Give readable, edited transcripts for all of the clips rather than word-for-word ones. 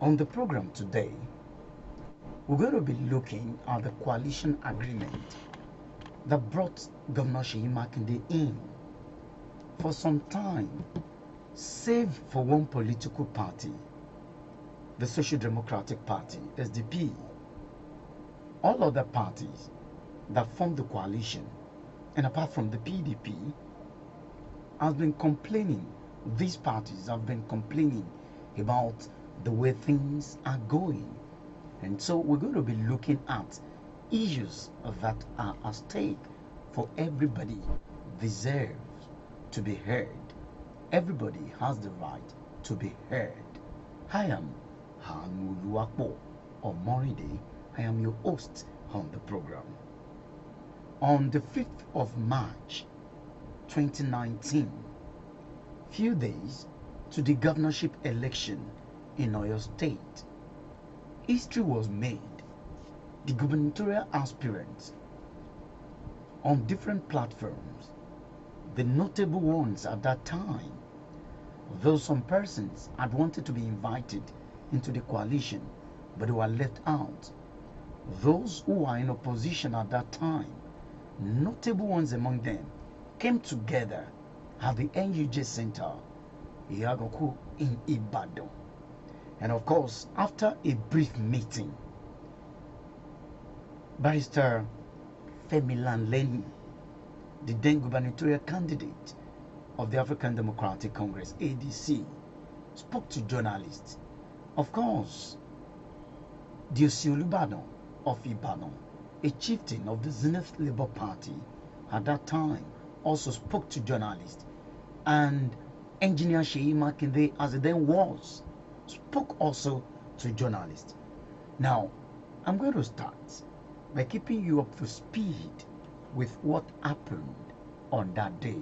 On the program today, we're going to be looking at the coalition agreement that brought Governor Seyi Makinde in for some time, save for one political party, the Social Democratic Party, SDP. All other parties that formed the coalition, and apart from the PDP, have been complaining. These parties have been complaining about the way things are going. And so we're going to be looking at issues that are at stake for everybody deserves to be heard. Everybody has the right to be heard. I am Aanuoluwapo Omorinde. I am your host on the program. On the 5th of March 2019, few days to the governorship election in Oyo State, history was made. The gubernatorial aspirants on different platforms, the notable ones at that time, though some persons had wanted to be invited into the coalition, but they were left out. Those who were in opposition at that time, notable ones among them, came together at the NUJ Center, Iagoku in Ibadan. And of course, after a brief meeting, Barrister Femilanleni, the then gubernatorial candidate of the African Democratic Congress, ADC, spoke to journalists. Of course, Diosi Olubadan of Ibadan, a chieftain of the Zenith Labour Party at that time, also spoke to journalists. And Engineer Seyi Makinde, as it then was, spoke also to journalists. Now, I'm going to start by keeping you up to speed with what happened on that day.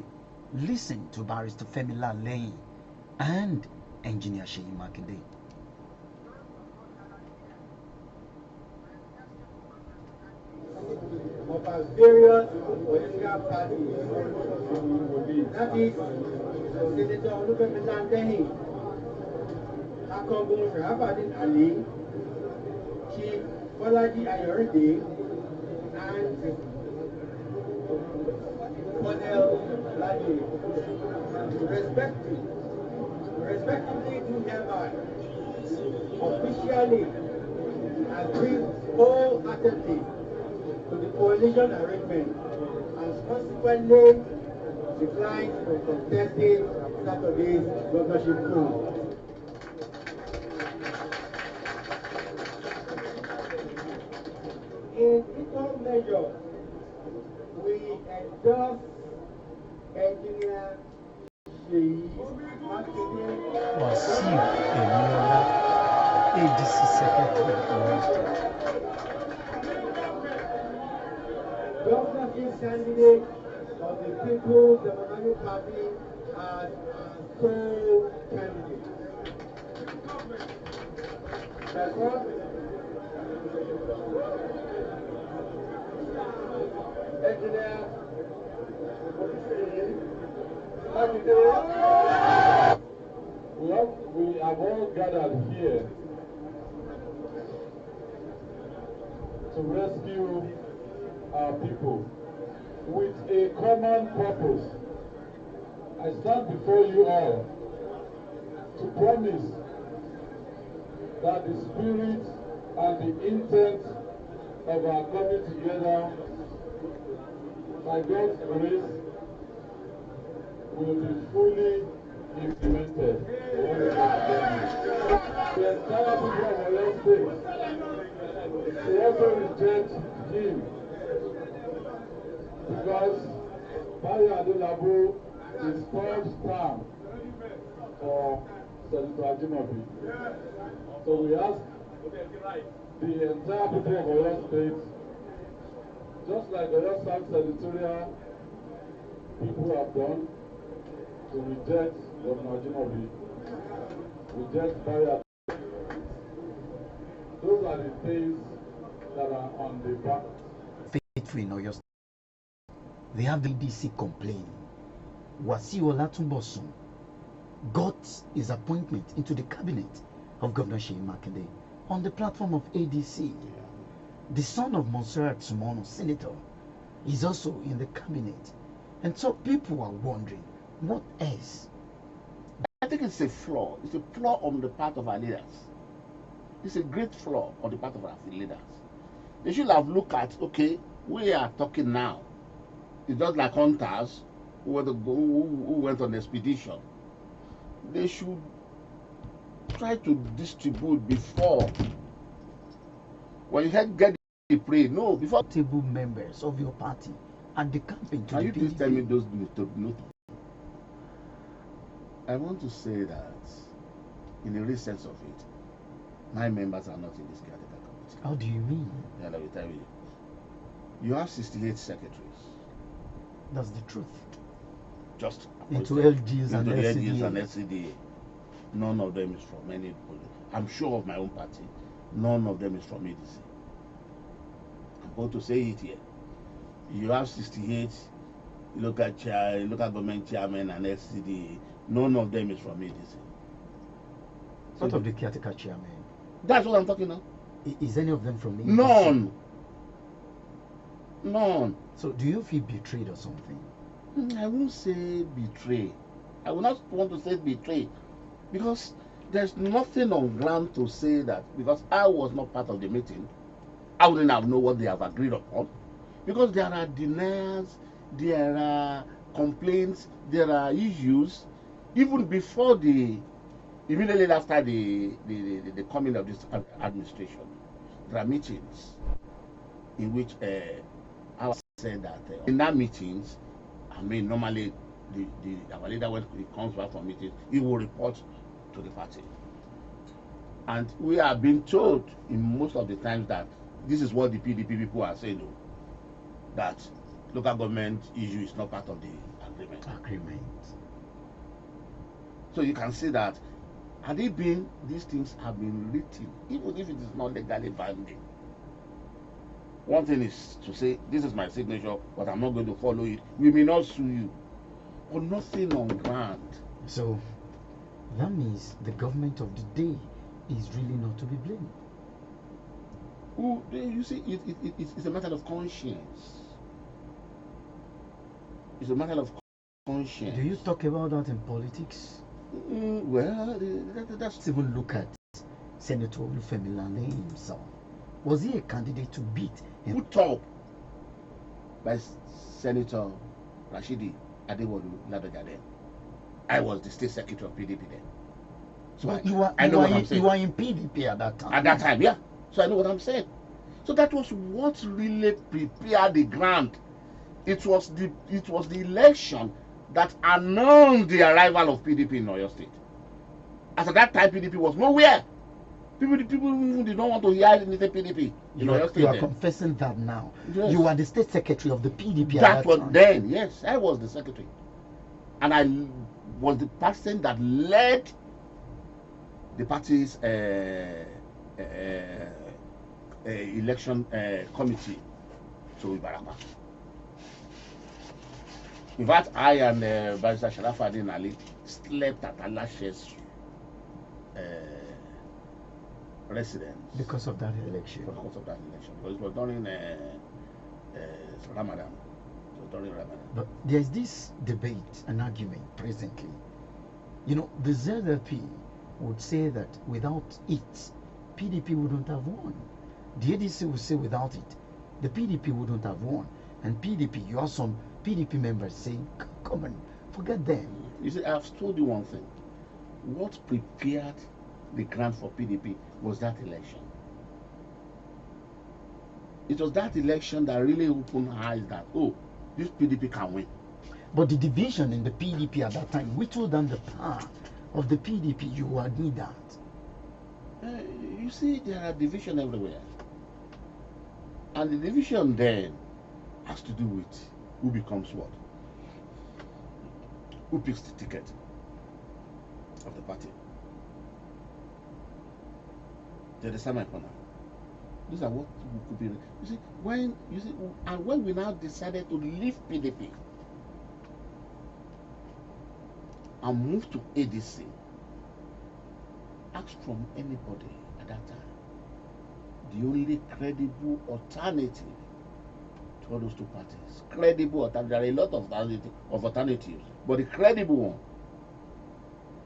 Listen to Barrister Femilanleni and Engineer Seyi Makinde. Of our various political parties, that is Senator Femilanleni, Akogun Sharafadin Ali, Chief Bolaji Ayorinde, and Colonel Ladi, respectively do hereby officially agree wholeheartedly to the coalition arrangement and consequently decline from contesting Saturday's governorship pool. In equal measure, we endorse Engineer Seyi Makinde Wasiu Eniola, ADC Secretary of Oyo State. governorship candidate of the People's Democratic Party as sole candidate. Second, Engineer Seyi Makinde. We have all gathered here to rescue our people with a common purpose. I stand before you all to promise that the spirit and the intent of our coming together, by God's grace, will be fully implemented. The entire people of Oyo State should also reject him, because Aanuoluwapo is third term for Senator Ajimobi. So we ask the entire people of Oyo State, just like the Oyo South senatorial people have done, to reject Governor Ajimobi, reject Barrister. Those are the things that are on the back. Faithful in Oyo State. They have the DC complaining. Wasiu Olatunbosun got his appointment into the cabinet of Governor Sheyi Makinde on the platform of ADC. The son of Monsieur Sumono, senator, is also in the cabinet. And so people are wondering, what else? I think it's a flaw. It's a flaw on the part of our leaders. It's a great flaw on the part of our leaders. They should have looked at, okay, we are talking now. It's just like hunters who went on expedition. They should try to distribute before. When you get the prey, no, before. Table members of your party at the campaign to Can the you please PDP. tell me those notes? I want to say that, in the real sense of it, my members are not in this caretaker committee. How do you mean? Yeah, let me tell you. You have 68 secretaries. That's the truth. Just Into LGs and into the LGs LCDA. and LCDA. None of them is from any. I'm sure of my own party. None of them is from ADC. I'm going to say it here. You have 68 local government chairmen and LCDA. None of them is from ADC. What of the caretaker chairman? That's what I'm talking about. Is any of them from ADC? None. None. So do you feel betrayed or something? I won't say betray. I will not want to say betray, because there's nothing on ground to say that, because I was not part of the meeting, I wouldn't have known what they have agreed upon. Because there are denials, there are complaints, there are issues, even before immediately after the coming of this administration. There are meetings in which I said that in that meetings, I mean, normally our leader, when he comes back from meetings, he will report to the party. And we are being told in most of the times that this is what the PDP people are saying, that local government issue is not part of the agreement. So you can see that these things have been written, even if it is not legally binding. One thing is to say, this is my signature, but I'm not going to follow it. We may not sue you. But nothing on ground. So that means the government of the day is really not to be blamed. You see, it's a matter of conscience. It's a matter of conscience. Do you talk about that in politics? Well, that's... Let's even look at Senator Olufemi Lane himself. Was he a candidate to beat him? Put up by Senator Rashidi Adewolu Ladoja then. I was the state secretary of PDP then. So I know what I'm saying. You were in PDP at that time. At that time, yeah. So I know what I'm saying. So that was what really prepared the ground. It was the election that announced the arrival of PDP in Oyo State. As at that time, PDP was nowhere. People did not want to hear anything PDP in Oyo State. You are confessing that now. Yes. You were the state secretary of the PDP That at that was time. then, yes. I was the secretary. And I was the person that led the party's election committee to Ibarapa. In fact, I and Barrister Sharafadin Ali slept at Alashe's residence. Because of that election. Because of that election. Because it was during Ramadan. It was during Ramadan. But there's this debate, an argument presently. You know, the ZLP would say that without it, PDP wouldn't have won. The ADC would say without it, the PDP wouldn't have won. And PDP, you have some PDP members saying, come on, forget them. You see, I've told you one thing. What prepared the ground for PDP was that election. It was that election that really opened eyes that, oh, this PDP can win. But the division in the PDP at that time whittled down the power of the PDP. You admit that. You see, there are division everywhere. And the division then has to do with who becomes what. Who picks the ticket of the party. They decide my corner. These are what could be. You see, when we now decided to leave PDP and move to ADC, ask from anybody at that time, the only credible alternative to all those two parties, credible alternative, there are a lot of alternatives, but the credible one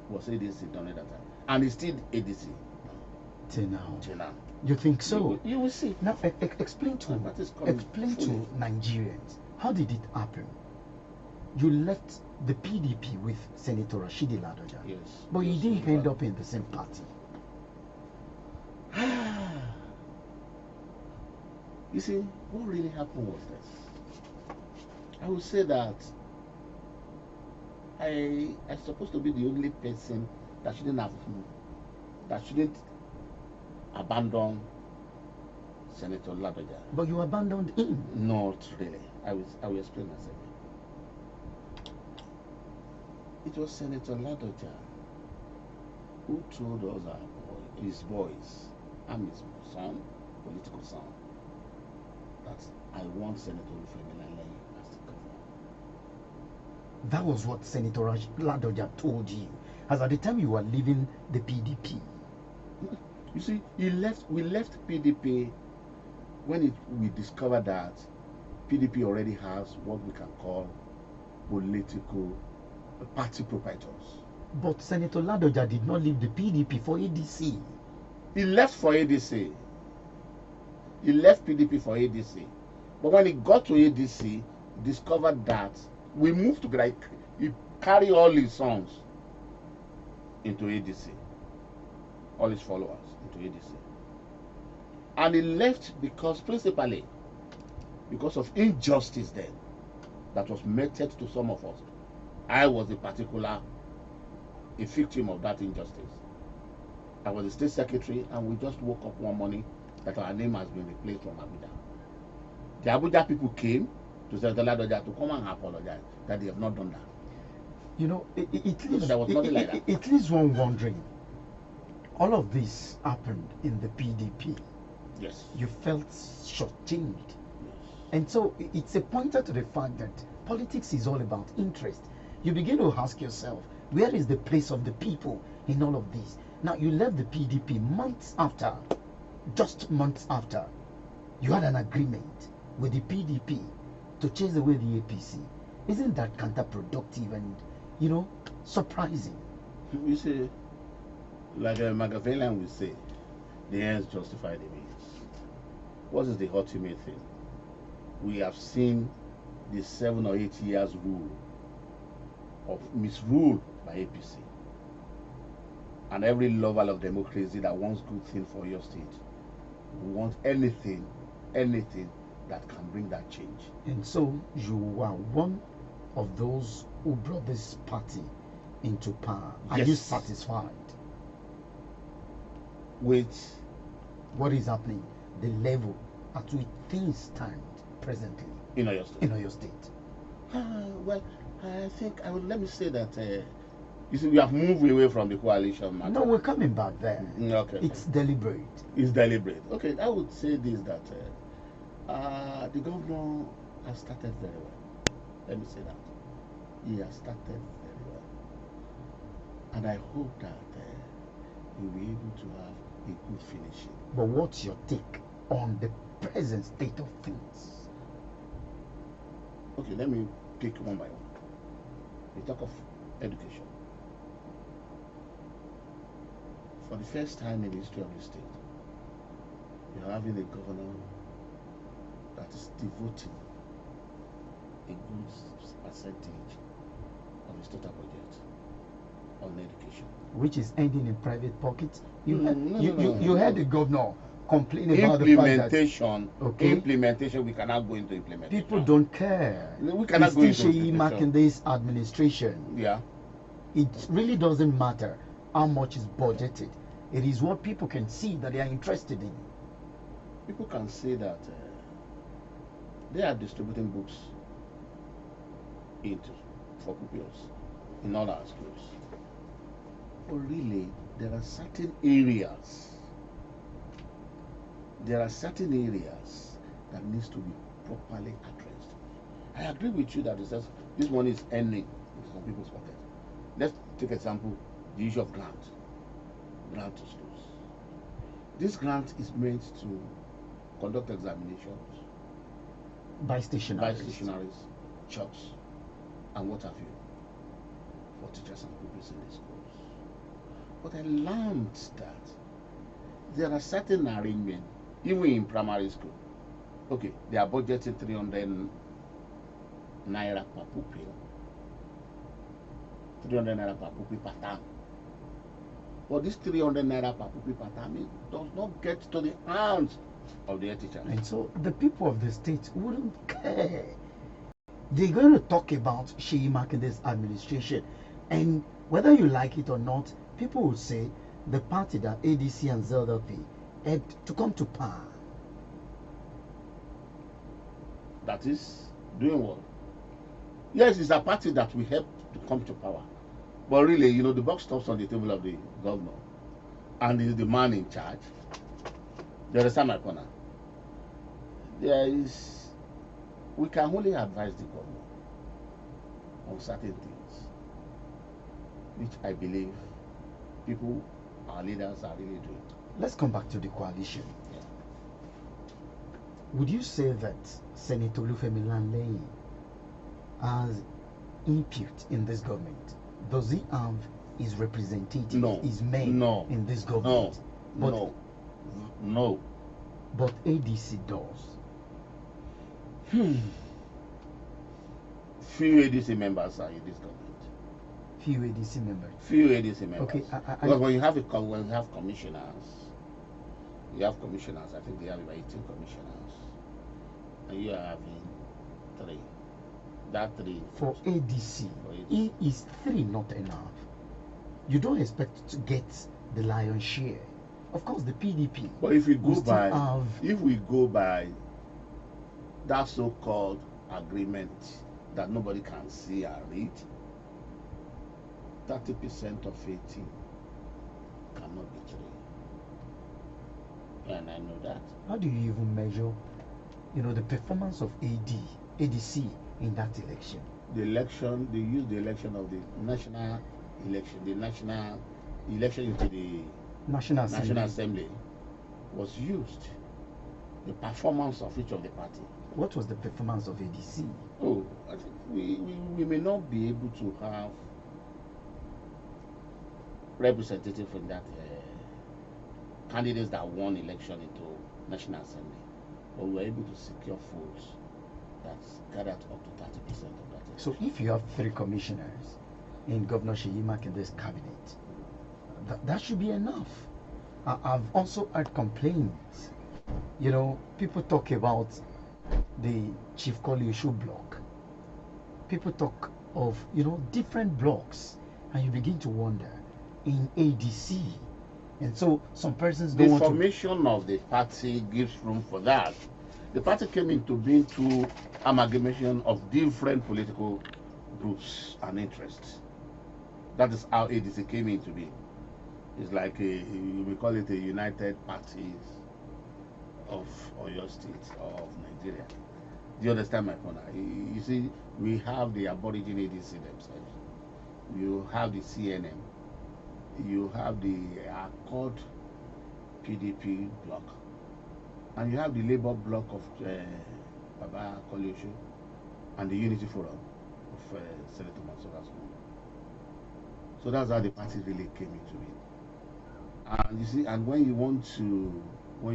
was ADC during that time, and it's still ADC Till now. till now. You think so? You will see. Now, explain to That is coming explain to fully. Nigerians, how did it happen? You left the PDP with Senator Rashidi Ladoja, Yes. but you Yes, didn't in end fact. up in the same party. You see, what really happened was this. I would say that I'm supposed to be the only person that shouldn't abandon Senator Ladoja. But you abandoned him. Not really. I will explain myself. It was Senator Ladoja who told us, his boys, I'm his son, political son, that I want Senator Olufemi as the governor. That was what Senator Ladoja told you, as at the time you were leaving the PDP. You see, we left PDP when we discovered that PDP already has what we can call political party proprietors. But Senator Ladoja did not leave the PDP for ADC. He left for ADC. He left PDP for ADC. But when he got to ADC, he discovered that we moved to, like, he carried all his sons into ADC, all his followers into ADC. And he left principally because of injustice then that was meted to some of us. I was a victim of that injustice. I was the state secretary, and we just woke up one morning that our name has been replaced from Abuja. The Abuja people came to Senator Ladoja to come and apologize that they have not done that. You know, it leaves, There was nothing like that. it leaves one wondering. All of this happened in the PDP. Yes. You felt shortchanged. Yes. And so it's a pointer to the fact that politics is all about interest. You begin to ask yourself, where is the place of the people in all of this? Now, you left the PDP just months after, you had an agreement with the PDP to chase away the APC. Isn't that counterproductive and, surprising? You see, like Machiavellian will say, the ends justify the means. What is the ultimate thing? We have seen the 7 or 8 years rule of misrule by APC. And every lover of democracy that wants good thing for your state wants anything that can bring that change. And so you were one of those who brought this party into power. Are you Yes. satisfied With what is happening, the level at which things stand presently in Oyo State. in Oyo State? Well, I think let me say that you see, we have moved away from the coalition matter. No, we're coming back there. Okay. It's deliberate. It's deliberate. Okay, I would say this, that the governor has started very well. Let me say that. He has started very well. And I hope that he'll be able to have a good finishing. But what's your take on the present state of things? Okay, let me pick one by one. We talk of education. For the first time in the history of the state, you're having a governor that is devoting a good percentage of his total budget on education. Which is ending in private pockets. You No. heard the governor complain about the fact that Implementation. Okay. Implementation. We cannot go into implementation. people don't care. We cannot It's go into still Sheyi implementation. Makinde's administration. Yeah. It really doesn't matter how much is budgeted. It is what people can see that they are interested in. People can say that they are distributing books for pupils in all our schools. But really, there are certain areas that needs to be properly addressed. I agree with you that this money is ending into some people's pocket. Let's take example, the issue of grant. grant to schools. This grant is meant to conduct examinations, By buy stationaries. stationaries, chalks, and what have you, for teachers and pupils in the schools. But I learned that there are certain arrangements, even in primary school. Okay, they are budgeting 300 naira per pupil, 300 naira per pupil per term. But this 300 naira per pupil per term, it does not get to the hands of the head teachers. And so the people of the state wouldn't care. They're going to talk about Sheyi Makinde's administration. And whether you like it or not, people will say the party that ADC and ZLP had to come to power. That is doing what? Yes, it's a party that will help to come to power. But really, you know, the buck stops on the table of the governor and is the man in charge. You understand my corner? We can only advise the governor on certain things, which I believe people, our leaders, are really doing. Let's come back to the coalition. Yeah. Would you say that Senator Olufemi Lanleye has input in this government? Does he have his representative, No. his men No. in this No, government? But, no. But ADC does. Few ADC members are in this government. Few ADC members. Few ADC members. Okay, Because when you have commissioners, I think they have about 18 commissioners, and you are having 3. That 3 for ADC, it is 3 not enough. You don't expect to get the lion's share. Of course, the PDP. But if we will go still by, have that so-called agreement that nobody can see and read, 30% of 18 cannot be 3. And I know that. How do you even measure, the performance of ADC in that election? The election, they used the election of the national election, into the National Assembly was used. The performance of each of the party. What was the performance of ADC? Oh, I think we may not be able to have representative in that candidates that won election into National Assembly, but we were able to secure votes that gathered up to 30% of that election. So if you have 3 commissioners in Governor Sheyi Makinde's cabinet, that should be enough. I've also heard complaints. People talk about the Chief Koleosho block. People talk of, different blocks, and you begin to wonder in ADC. And so some persons don't want to. The formation of the party gives room for that. The party came into being through amalgamation of different political groups and interests. That is how ADC came into being. It's like we call it a United Parties of Oyo State or of Nigeria. Do you understand my point? You see, we have the Aborigine ADC themselves. You have the CNM. You have the Accord PDP bloc. And you have the Labour bloc of Baba Koleosho and the Unity Forum of Senator Mansour Asman. So that's how the party really came into it. And you see, and when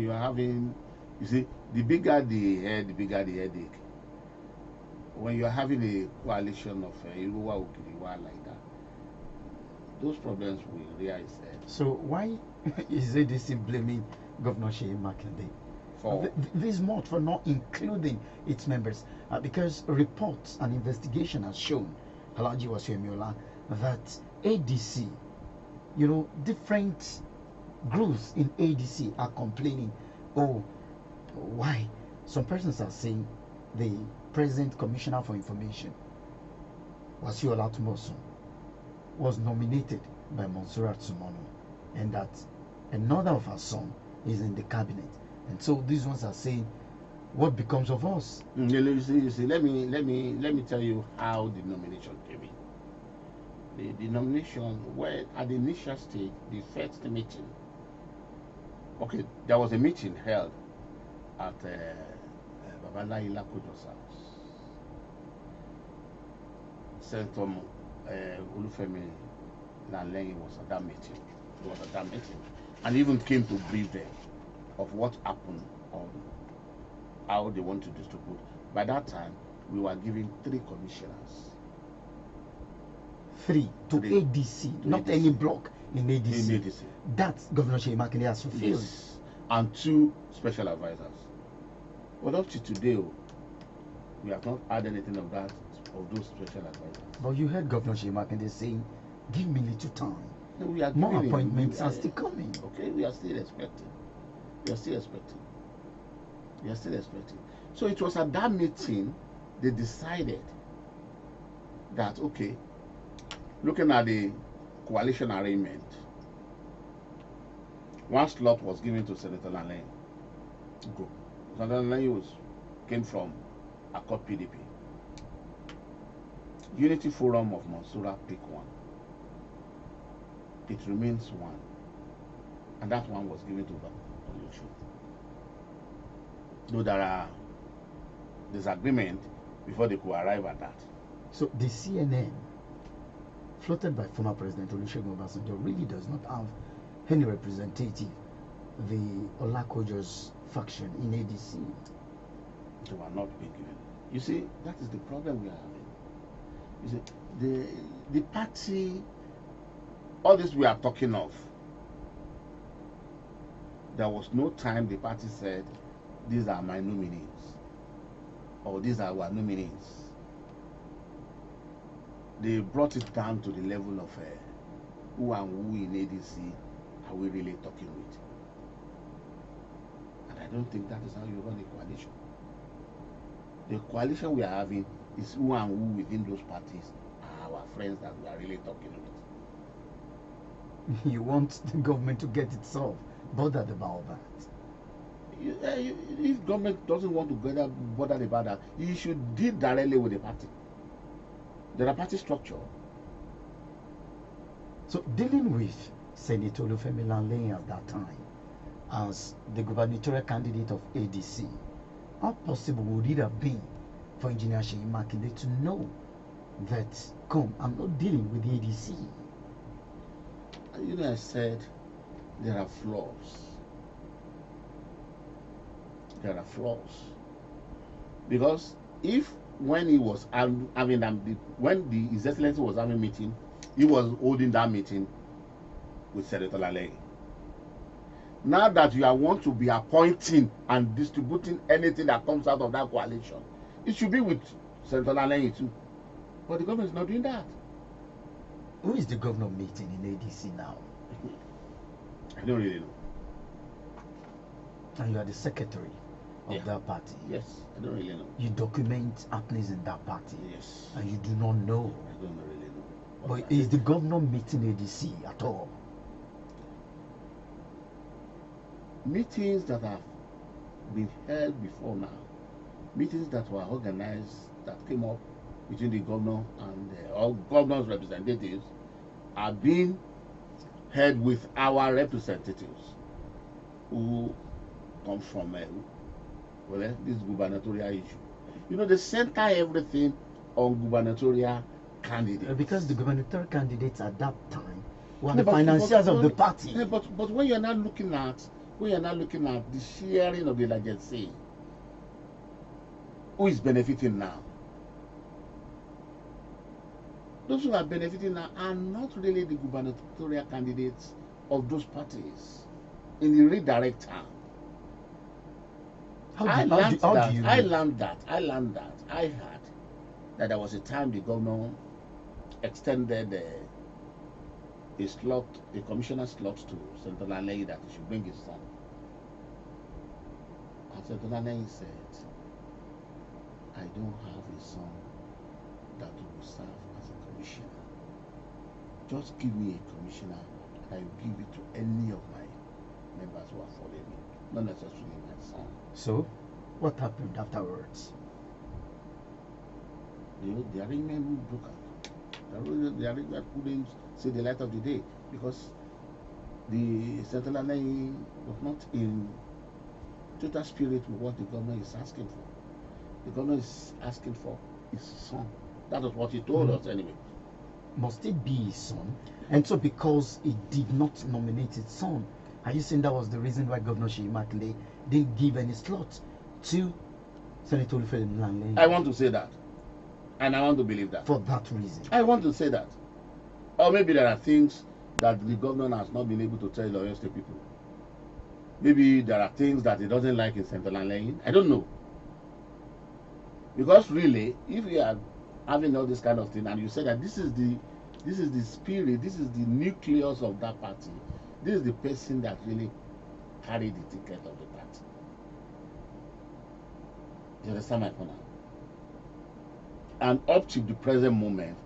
you are having, you see, the bigger the head, the bigger the headache. When you are having a coalition of Iruwa Okiriwa like that, those problems will rear its head. So why is ADC blaming Governor Sheyi Makinde For this month for not including its members? Because reports and investigation has shown, Alhaji Wasiu that ADC, different groups in ADC are complaining. Oh, why? Some persons are saying the present Commissioner for Information, Wasiu Olatumosun, was nominated by Monsurat Sumono, and that another of her son is in the cabinet. And so these ones are saying, what becomes of us? you see, let me tell you how the nomination came in. the nomination, where at the initial stage, the first meeting, okay, there was a meeting held at Babalayi Lakojo's house. Senator Olufemi Lanleng was at that meeting. He was at that meeting, and even came to brief them of what happened on how they want to distribute. By that time, we were giving 3 commissioners. 3 to Three. ADC, To not ADC. any block in ADC. In ADC. That Governor Seyi Makinde has fulfilled. Yes, and 2 special advisors. But up to today, we have not had anything of that, of those special advisors. But you heard Governor Seyi Makinde saying, give me little time. No, we are More giving him- appointments we are still coming. Okay, we are still expecting. We are still expecting. We are still expecting. So it was at that meeting they decided that, okay, looking at the coalition arrangement, 1 slot was given to Senator Lanleng group. Senator Lanleng came from Accord PDP. Unity Forum of Mansoura picked 1. It remains 1, and that 1 was given to Oluwapo. Though there are disagreement before they could arrive at that. So the CNN, floated by former President Olusegun Obasanjo, really does not have any representative, the Olakojo's faction in ADC. They were not being given. You see, that is the problem we are having. You see, the party, all this we are talking of, there was no time the party said, these are my nominees, or these are our nominees. They brought it down to the level of who and who in ADC are we really talking with. And I don't think that is how you run a coalition. The coalition we are having is who and who within those parties are our friends that we are really talking with. You want the government to get itself bothered about that. If government doesn't want to get bothered about that, you should deal directly with the party. There are party structure. So dealing with Senator Olufemi Lanleng at that time as the gubernatorial candidate of ADC, how possible would it have been for Engineer Seyi Makinde to know that, come, I'm not dealing with the ADC? You know, I said there are flaws. There are flaws. Because if when he was having that, when His Excellency was having meeting, he was holding that meeting with Senator Lanleng. Now that you are want to be appointing and distributing anything that comes out of that coalition, it should be with Senator Lanleng too. But the government is not doing that. Who is the governor meeting in ADC now? I don't really know. And you are the secretary of that party. Yes, I don't really know. You document happenings in that party. Yes. And you do not know. I don't really know. But is the governor meeting ADC at all? Meetings that have been held before now, meetings that were organized, that came up between the governor and all governor's representatives, are being held with our representatives who come from this gubernatorial issue. You know, they center everything on gubernatorial candidates. Because the gubernatorial candidates at that time were No, the but- financiers but- of the party. Yeah, but when you're not looking at the sharing of the legacy, who is benefiting now? Those who are benefiting now are not really the gubernatorial candidates of those parties in the redirect term. I learned that. I heard that there was a time the governor extended a commissioner slot to Senator Lanleng that he should bring his son. And Senator Lanleng said, I don't have a son that will serve as a commissioner. Just give me a commissioner and I will give it to any of my members who are following me, not necessarily my son. So, what happened afterwards? The arrangement broke up. The arrangement couldn't see the light of the day because the central line was not in total spirit with what the government is asking for. The government is asking for his son. That was what he told us anyway. Must it be his son? And so because he did not nominate his son, are you saying that was the reason why Governor Seyi Makinde didn't give any slot to Senator Olufemi? I want to say that. And I want to believe that. For that reason. I want to say that. Or maybe there are things that the governor has not been able to tell the Oyo State people. Maybe there are things that he doesn't like in Central Lane. I don't know. Because really, if we are having all this kind of thing, and you say that this is the spirit, this is the nucleus of that party, this is the person that really carried the ticket of the party. You understand my point? And up to the present moment,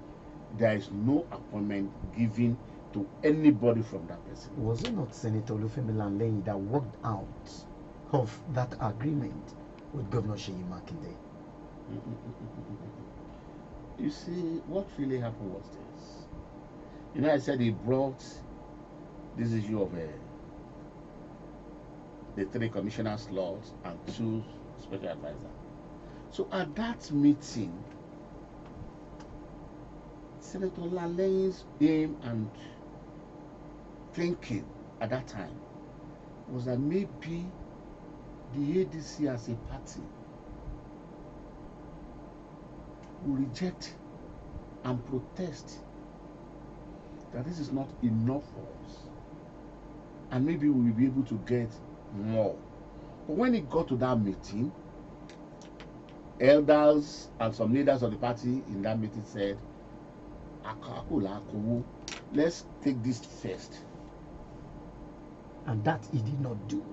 there is no appointment given to anybody from that person. Was it not Senator Olufemi that worked out of that agreement with Governor Seyi Makinde? You see, what really happened was this. You know, I said he brought this issue of the 3 commissioner slots and 2 special advisors. So at that meeting, Senator Lalane's aim and thinking at that time was that maybe the ADC as a party will reject and protest that this is not enough for us, and maybe we will be able to get more. But when it got to that meeting, elders and some leaders of the party in that meeting said, let's take this first. And that he did not do.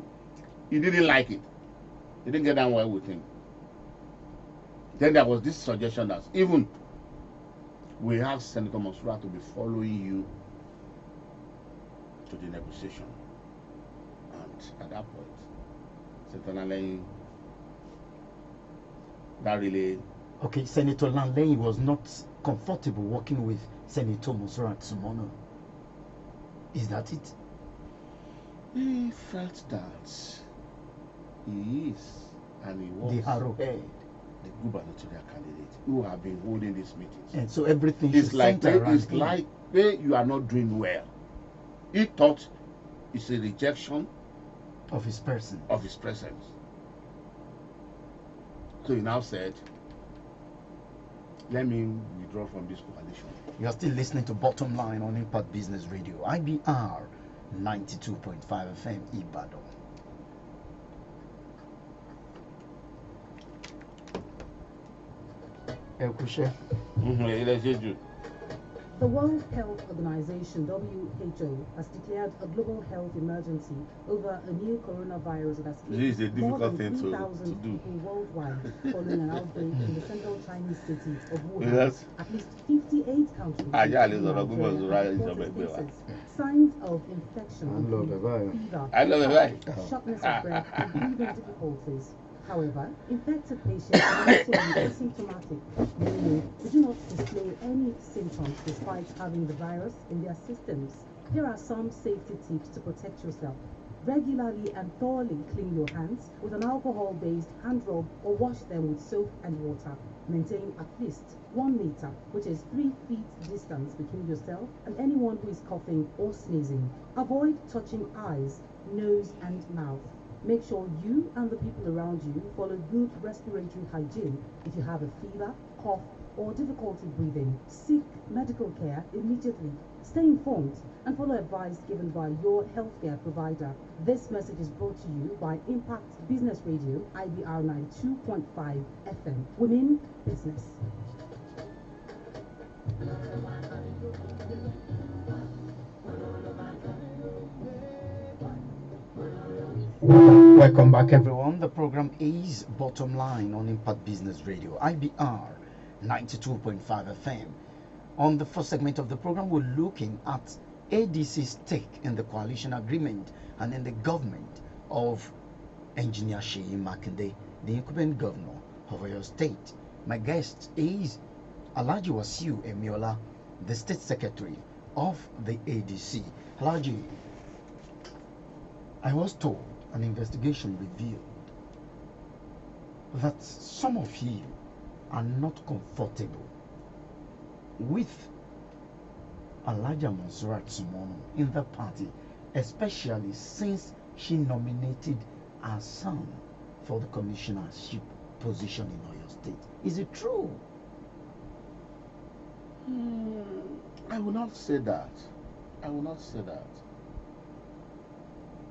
He didn't like it. He didn't get down well with him. Then there was this suggestion that even we have Senator Monsura to be following you to the negotiation. And at that point, Senator Lanley, that really... Okay, Senator Lanley was not comfortable working with Senator Monsura Tsumono. Is that it? He felt that he is, and he was, the arrowhead, the gubernatorial candidate who have been holding these meetings. And so everything it's should like center around it's him. like hey, you are not doing well. He thought it's a rejection of his person. Of his presence. So he now said, let me withdraw from this coalition. You are still listening to Bottom Line on Impact Business Radio, IBR 92.5 FM, Ibadan. The World Health Organization, WHO, has declared a global health emergency over a new coronavirus that has killed more than 3,000 people worldwide following an outbreak in the central Chinese city of Wuhan. Yes. At least 58 countries reported cases. Signs of infection include fever, shortness of breath, and breathing difficulties. However, infected patients are also asymptomatic, meaning they do not display any symptoms despite having the virus in their systems. Here are some safety tips to protect yourself. Regularly and thoroughly clean your hands with an alcohol-based hand rub or wash them with soap and water. Maintain at least 1 meter, which is 3 feet distance between yourself and anyone who is coughing or sneezing. Avoid touching eyes, nose and mouth. Make sure you and the people around you follow good respiratory hygiene. If you have a fever, cough, or difficulty breathing, seek medical care immediately. Stay informed and follow advice given by your healthcare provider. This message is brought to you by Impact Business Radio, IBR 92.5 FM. Women Business. Welcome back, everyone. The program is Bottom Line on Impact Business Radio, IBR 92.5 FM. On the first segment of the program, we're looking at ADC's stake in the coalition agreement and in the government of Engineer Seyi Makinde, the incumbent governor of Oyo State. My guest is Alhaji Wasiu Emiola, the State Secretary of the ADC. Alhaji, I was told an investigation revealed that some of you are not comfortable with Alhaja Monsurat Sumonu in the party, especially since she nominated her son for the commissionership position in Oyo State. Is it true? I will not say that. I will not say that.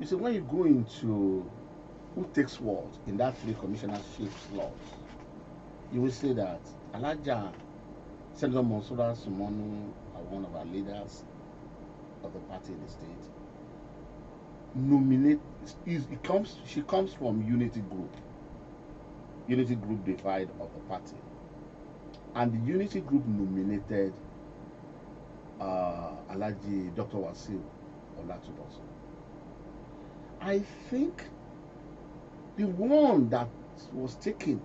You see, when you go into who takes what in that 3 commissionership slots, you will say that Alhaja Senator Monsurat Sumonu are one of our leaders of the party in the state. She comes from Unity Group divide of the party, and the Unity Group nominated Alhaji Dr. Wasiu Olatuboso. I think the one that was taken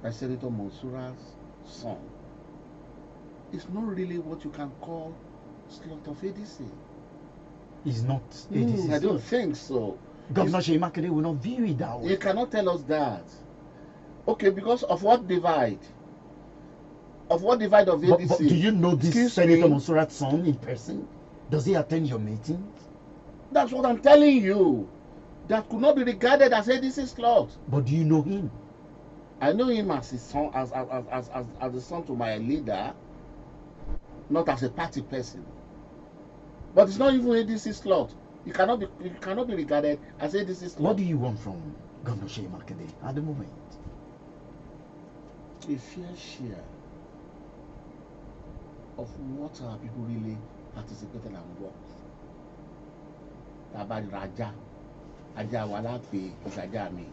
by Senator Monsurat's son is not really what you can call slot of ADC. It's not ADC. I don't think so. Governor Seyi Makinde will not view it that way. You cannot tell us that. Okay, because of what divide? Of what divide of ADC? But do you know this Senator Monsurat's son in person? Does he attend your meetings? That's what I'm telling you. That could not be regarded as ADC slot. But do you know him? I know him as his son, as the son to my leader, not as a party person. But it's not even ADC slot. It cannot be regarded as ADC slot. What do you want from Governor Seyi Makinde at the moment? A fair share of what our people really participated and worked. About Raja, Ajawalape, Ojajami.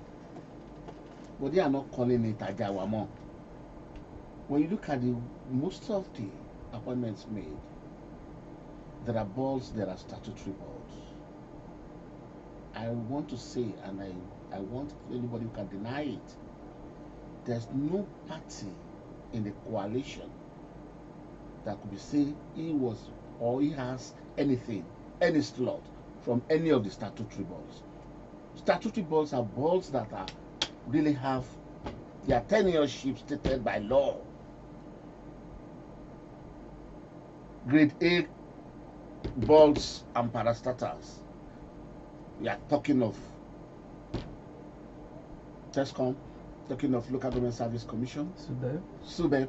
But they are not calling it Ajawamo. When you look at most of the appointments made, there are balls, there are statutory balls. I want to say, and I want anybody who can deny it, there's no party in the coalition that could be saying he was or he has anything, any slot from any of the statutory balls. Statutory balls are balls that are really have their tenureship stated by law. Grade A balls and parastatals. We are talking of TESCOM, talking of Local Government Service Commission, SUBEB.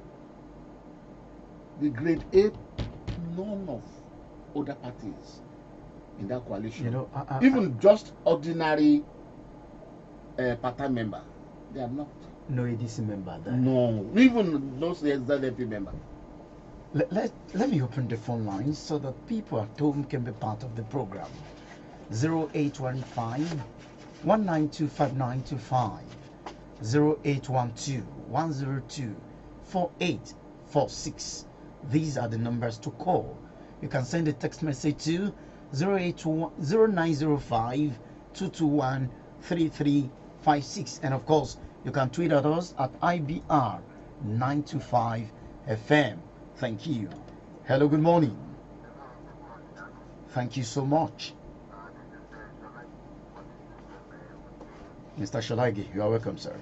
The grade A, none of other parties in that coalition, even just ordinary part-time member, they are not. No ADC member there. No, even those ZLP member. Let me open the phone lines so that people at home can be part of the program. 0815 192 5925, 0812 102 4846. These are the numbers to call. You can send a text message to 0905 221 3356, and of course you can tweet at us at IBR 925 FM. Thank you. Hello, good morning. Thank you so much. Mr. Shalagi, you are welcome, sir.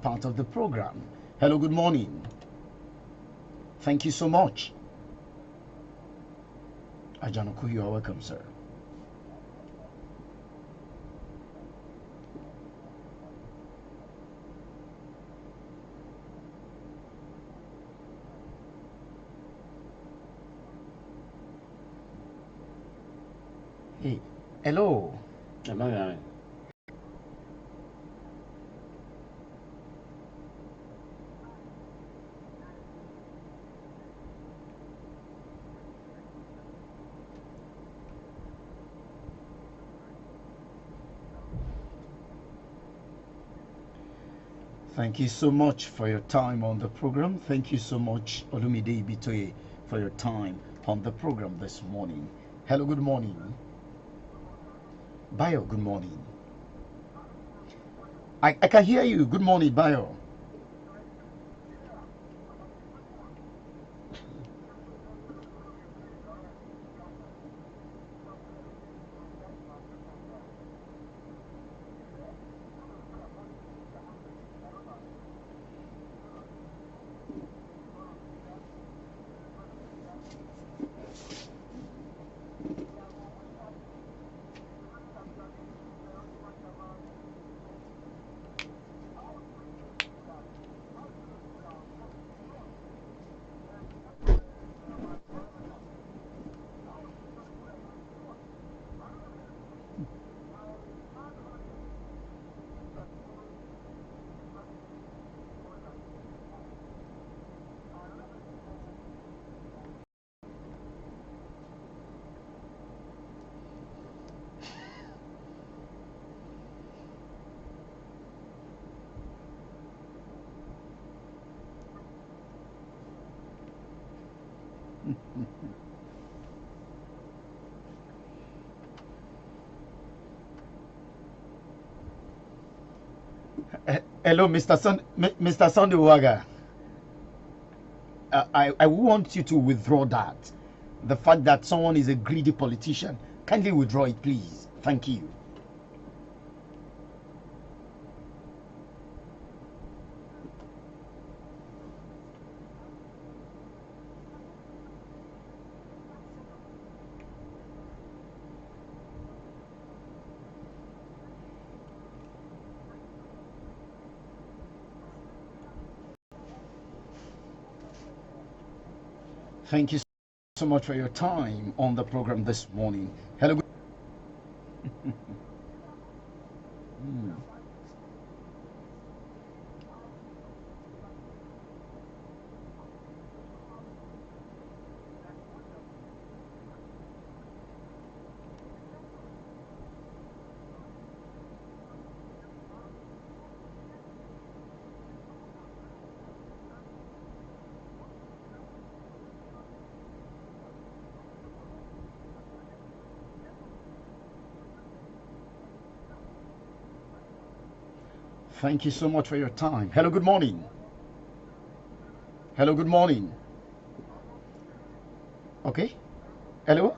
Part of the program. Hello, good morning. Thank you so much. Ajanoku, you are welcome, sir. Hey, hello. Am I hearing? Thank you so much for your time on the program. Thank you so much, Olumide Ibitoye, for your time on the program this morning. Hello, good morning. Bayo, good morning. I can hear you. Good morning, Bayo. Hello, Mr. Sunday Waga. I want you to withdraw that. The fact that someone is a greedy politician. Kindly withdraw it, please. Thank you. Thank you so much for your time on the program this morning. Hello. Hmm. Thank you so much for your time. Hello, good morning. Hello, good morning. Okay. Hello.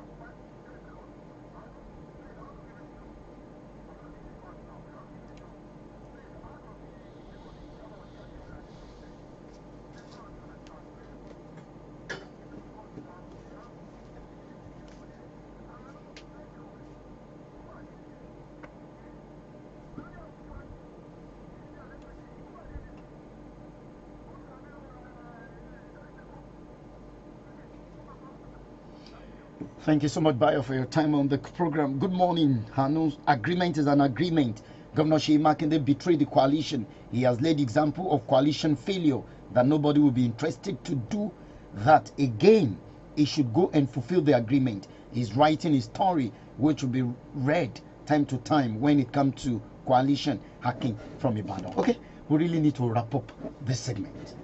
Thank you so much, Bayo, for your time on the program. Good morning. Hanu's agreement is an agreement. Governor Sheyi Makinde betrayed the coalition. He has laid example of coalition failure that nobody will be interested to do that again. He should go and fulfill the agreement. He's writing his story, which will be read time to time when it comes to coalition hacking from Ibadan. Okay, we really need to wrap up this segment.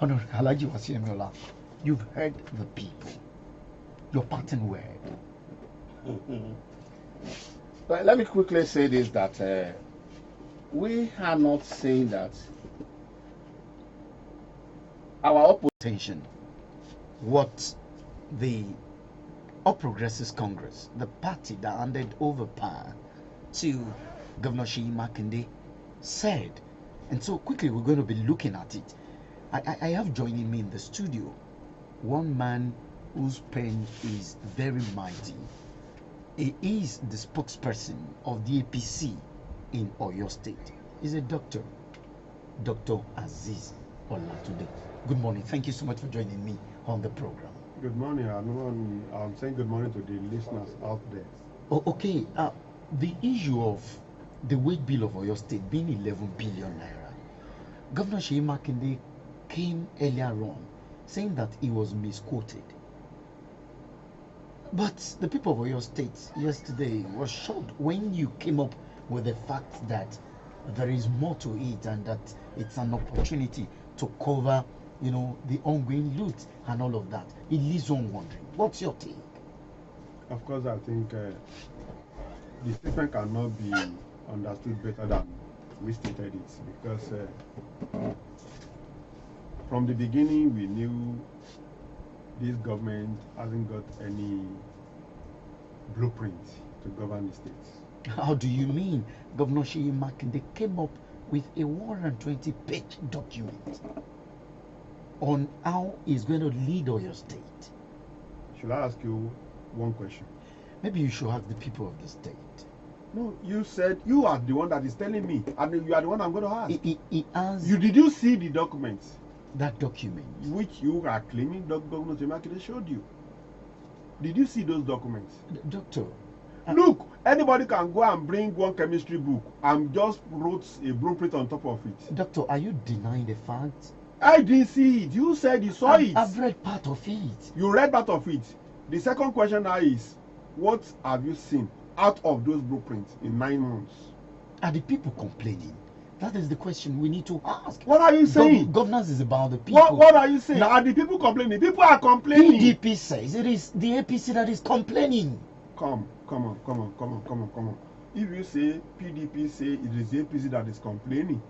Honor Halaji Wasiemiola, you've heard the people. Your parting word. But let me quickly say this, that we are not saying that our opposition, what the All Progressives Congress, the party that handed over power to Governor Sheyi Makinde, said. And so quickly we're going to be looking at it. I have joining me in the studio one man whose pen is very mighty. He is the spokesperson of the APC in Oyo State. He's a doctor, Dr. Aziz Olatunde. Good morning. Thank you so much for joining me on the program. Good morning, everyone. I'm saying good morning to the listeners out there. Okay, the issue of the wage bill of Oyo State being 11 billion naira, Governor Seyi Makinde came earlier on saying that he was misquoted. But the people of Oyo State yesterday was shocked when you came up with the fact that there is more to it and that it's an opportunity to cover, the ongoing loot and all of that. It leaves one wondering. What's your take? Of course, I think the statement cannot be understood better than we stated it, because from the beginning we knew this government hasn't got any blueprint to govern the states. How do you mean? Governor Seyi Makinde came up with a 120-page document on how he's going to lead Oyo State. Should I ask you one question? Maybe you should ask the people of the state. No, you said you are the one that is telling me, and you are the one I'm going to ask. He has Did you see the documents? That document which you are claiming Governor Seyi Makinde showed you. Did you see those documents? Doctor, look, anybody can go and bring one chemistry book and just wrote a blueprint on top of it. Doctor, are you denying the fact? I didn't see it. You said you saw it. I've read part of it. You read part of it. The second question now is, what have you seen out of those blueprints in 9 months? Are the people complaining? That is the question we need to ask. What are you saying? Governance is about the people. What are you saying? Now, are the people complaining? People are complaining. PDP says it is the APC that is complaining. Come on. If you say PDP say it is the APC that is complaining,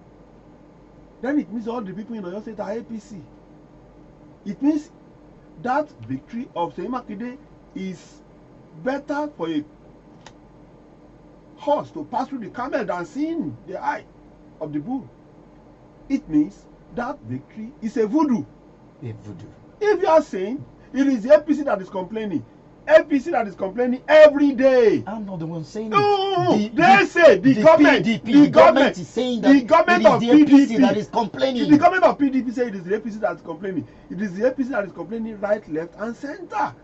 then it means all the people in Oyo State are APC. It means that victory of Seyi Makinde is better for a horse to pass through the camel than seeing the eye of the bull. It means that victory is a voodoo. A voodoo. If you are saying it is the APC that is complaining, APC that is complaining every day. I'm not the one saying it. They say the government is saying that the government it is of the PDP APC that is complaining. The government of PDP say it is the APC that is complaining. It is the APC that is complaining right, left, and center.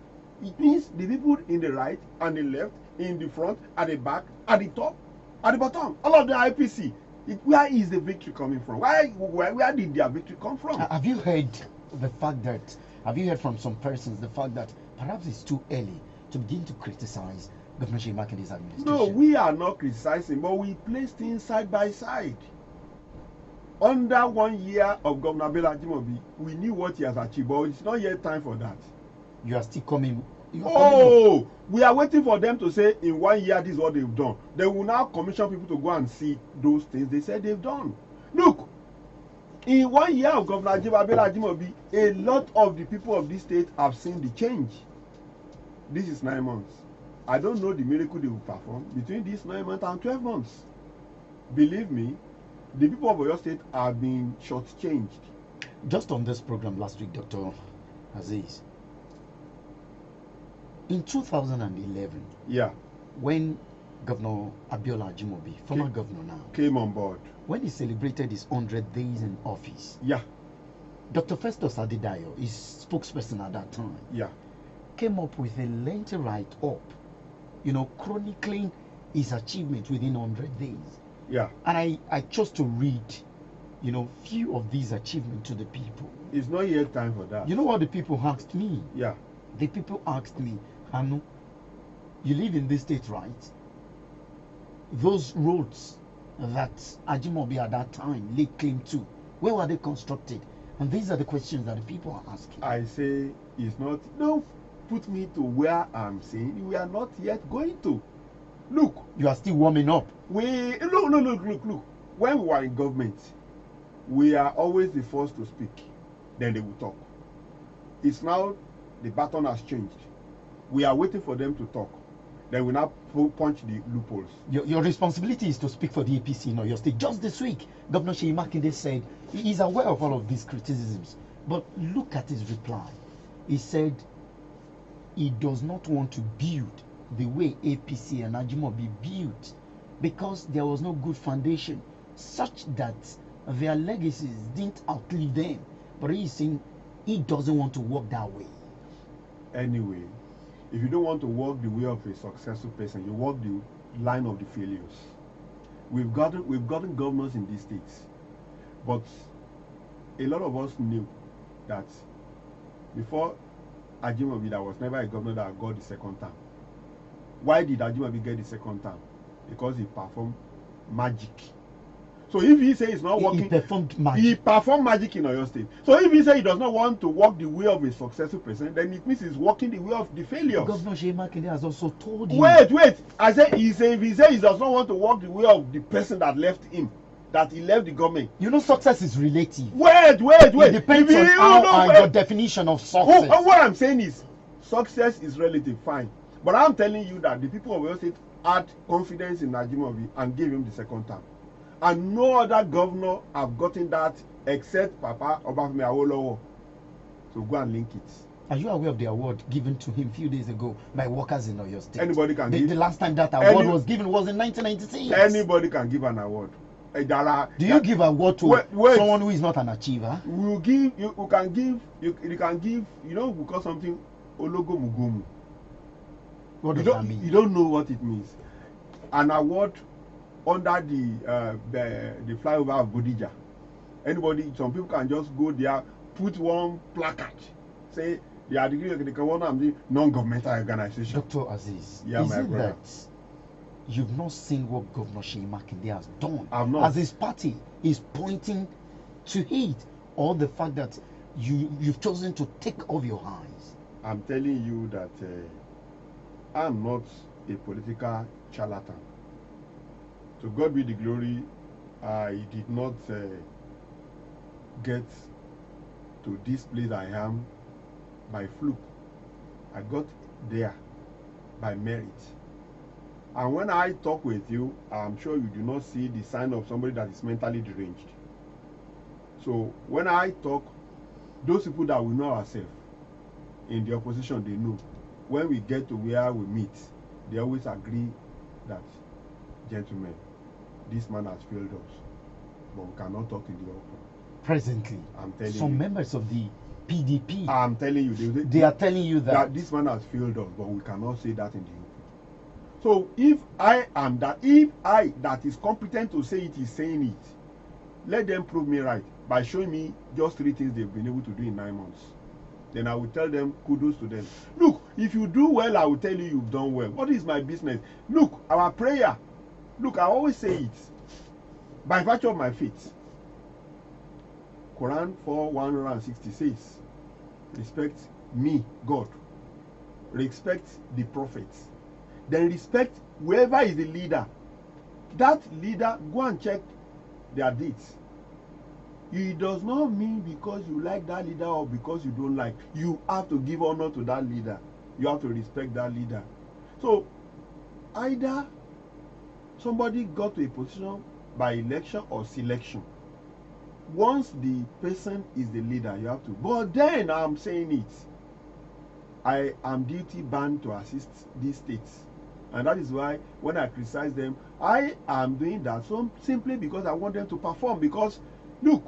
It means the people in the right and the left, in the front, at the back, at the top, at the bottom, all of the APC. Where is the victory coming from? Where did their victory come from? Have you heard from some persons the fact that perhaps it's too early to begin to criticize Governor Seyi Makinde's administration? No, we are not criticizing, but we place things side by side. Under 1 year of Governor Bello Ajimobi, we knew what he has achieved, but it's not yet time for that. You are still coming. We are waiting for them to say in 1 year this is what they've done. They will now commission people to go and see those things they said they've done. Look, in 1 year of Governor Bello Ajimobi, a lot of the people of this state have seen the change. This is 9 months. I don't know the miracle they will perform between these 9 months and 12 months. Believe me, the people of Oyo State are being shortchanged. Just on this program last week, Dr. Aziz, in 2011, when Governor Abiola Ajimobi, former governor now, came on board, when he celebrated his 100 days in office, Dr. Festus Adedayo, his spokesperson at that time, came up with a lengthy write-up, chronicling his achievements within 100 days. And I chose to read, few of these achievements to the people. It's not yet time for that. You know what the people asked me? The people asked me, Anu, you live in this state, right? Those roads that Ajimobi at that time laid claim to, where were they constructed? And these are the questions that the people are asking. I say it's not. Don't put me to where I'm saying we are not yet going to. Look, you are still warming up. Look. When we were in government, we are always the first to speak. Then they will talk. It's now the baton has changed. We are waiting for them to talk. Then we now punch the loopholes. Your responsibility is to speak for the APC in Oyo State. Just this week, Governor Seyi Makinde said he is aware of all of these criticisms. But look at his reply. He said he does not want to build the way APC and Ajimobi built because there was no good foundation such that their legacies didn't outlive them. But he is saying he doesn't want to work that way. Anyway, if you don't want to walk the way of a successful person, you walk the line of the failures. We've gotten governors in these states, but a lot of us knew that before Ajimobi, there was never a governor that got the second term. Why did Ajimobi get the second term? Because he performed magic. So if he says it's not working, he performed magic in Oyo State. So if he says he does not want to walk the way of a successful person, then it means he's walking the way of the failures. Governor Seyi Makinde has also told you. Wait. I said if he says he does not want to walk the way of the person that left him, that he left the government. You know, success is relative. Wait. It depends on your definition of success. What I'm saying is, success is relative, fine. But I'm telling you that the people of Oyo State had confidence in Ajimobi and gave him the second term. And no other governor have gotten that except Papa Obafemi Awolowo. So go and link it. Are you aware of the award given to him a few days ago by workers in Oyo State? Anybody can give. The last time that award was given was in 1996. Anybody can give an award. Do you give award to someone who is not an achiever? You can give, you know, because something Ologo Mugomu. What does that mean? You don't know what it means. An award under the flyover of Bodija. Some people can just go there, put one placard, say they are the one of the non-governmental organization. Dr. Aziz, yeah, is my it brother, that you've not seen what Governor Seyi Makinde has done? I've not. As his party is pointing to it, or the fact that you've chosen to take off your eyes? I'm telling you that I'm not a political charlatan. To God be the glory, I did not get to this place I am by fluke. I got there by merit. And when I talk with you, I'm sure you do not see the sign of somebody that is mentally deranged. So when I talk, those people that we know ourselves in the opposition, they know. When we get to where we meet, they always agree that, gentlemen, this man has failed us, but we cannot talk in the open. Presently, I'm telling some you, members of the PDP, I'm telling you, they are telling you that this man has failed us, but we cannot say that in the open. So if I that is competent to say it is saying it, let them prove me right by showing me just 3 things they've been able to do in 9 months. Then I will tell them kudos to them. Look, if you do well, I will tell you you've done well. What is my business? Look, our prayer. Look, I always say it. By virtue of my faith. Quran 4:160 says, respect me, God. Respect the prophets. Then respect whoever is the leader. That leader, go and check their deeds. It does not mean because you like that leader or because you don't like. You have to give honor to that leader. You have to respect that leader. So, either somebody got to a position by election or selection. Once the person is the leader, you have to. But then I'm saying it. I am duty bound to assist these states. And that is why when I criticize them, I am doing that simply because I want them to perform. Because, look,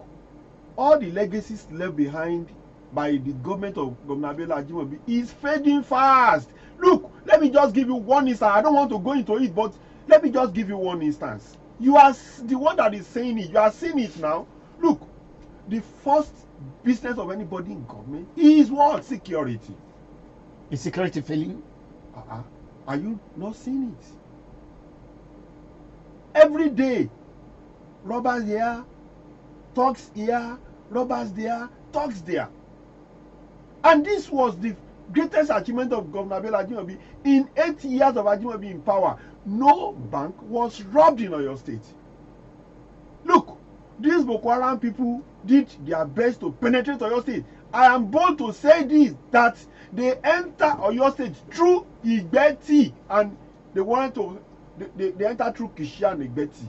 all the legacies left behind by the government of Governor Abiola Ajimobi is fading fast. Look, let me just give you one instance. I don't want to go into it, but let me just give you one instance. You are the one that is saying it. You are seeing it now. Look, the first business of anybody in government is what? Security. Is security failing? Are you not seeing it? Every day, robbers here, thugs here, robbers there, thugs there. And this was the greatest achievement of Governor Abiola Ajimobi. In 8 years of Ajimobi in power, no bank was robbed in Oyo State. Look, these Boko Haram people did their best to penetrate Oyo State. I am bold to say this, that they enter Oyo State through Igbeti, and they wanted to, they entered through Kishi and Igbeti.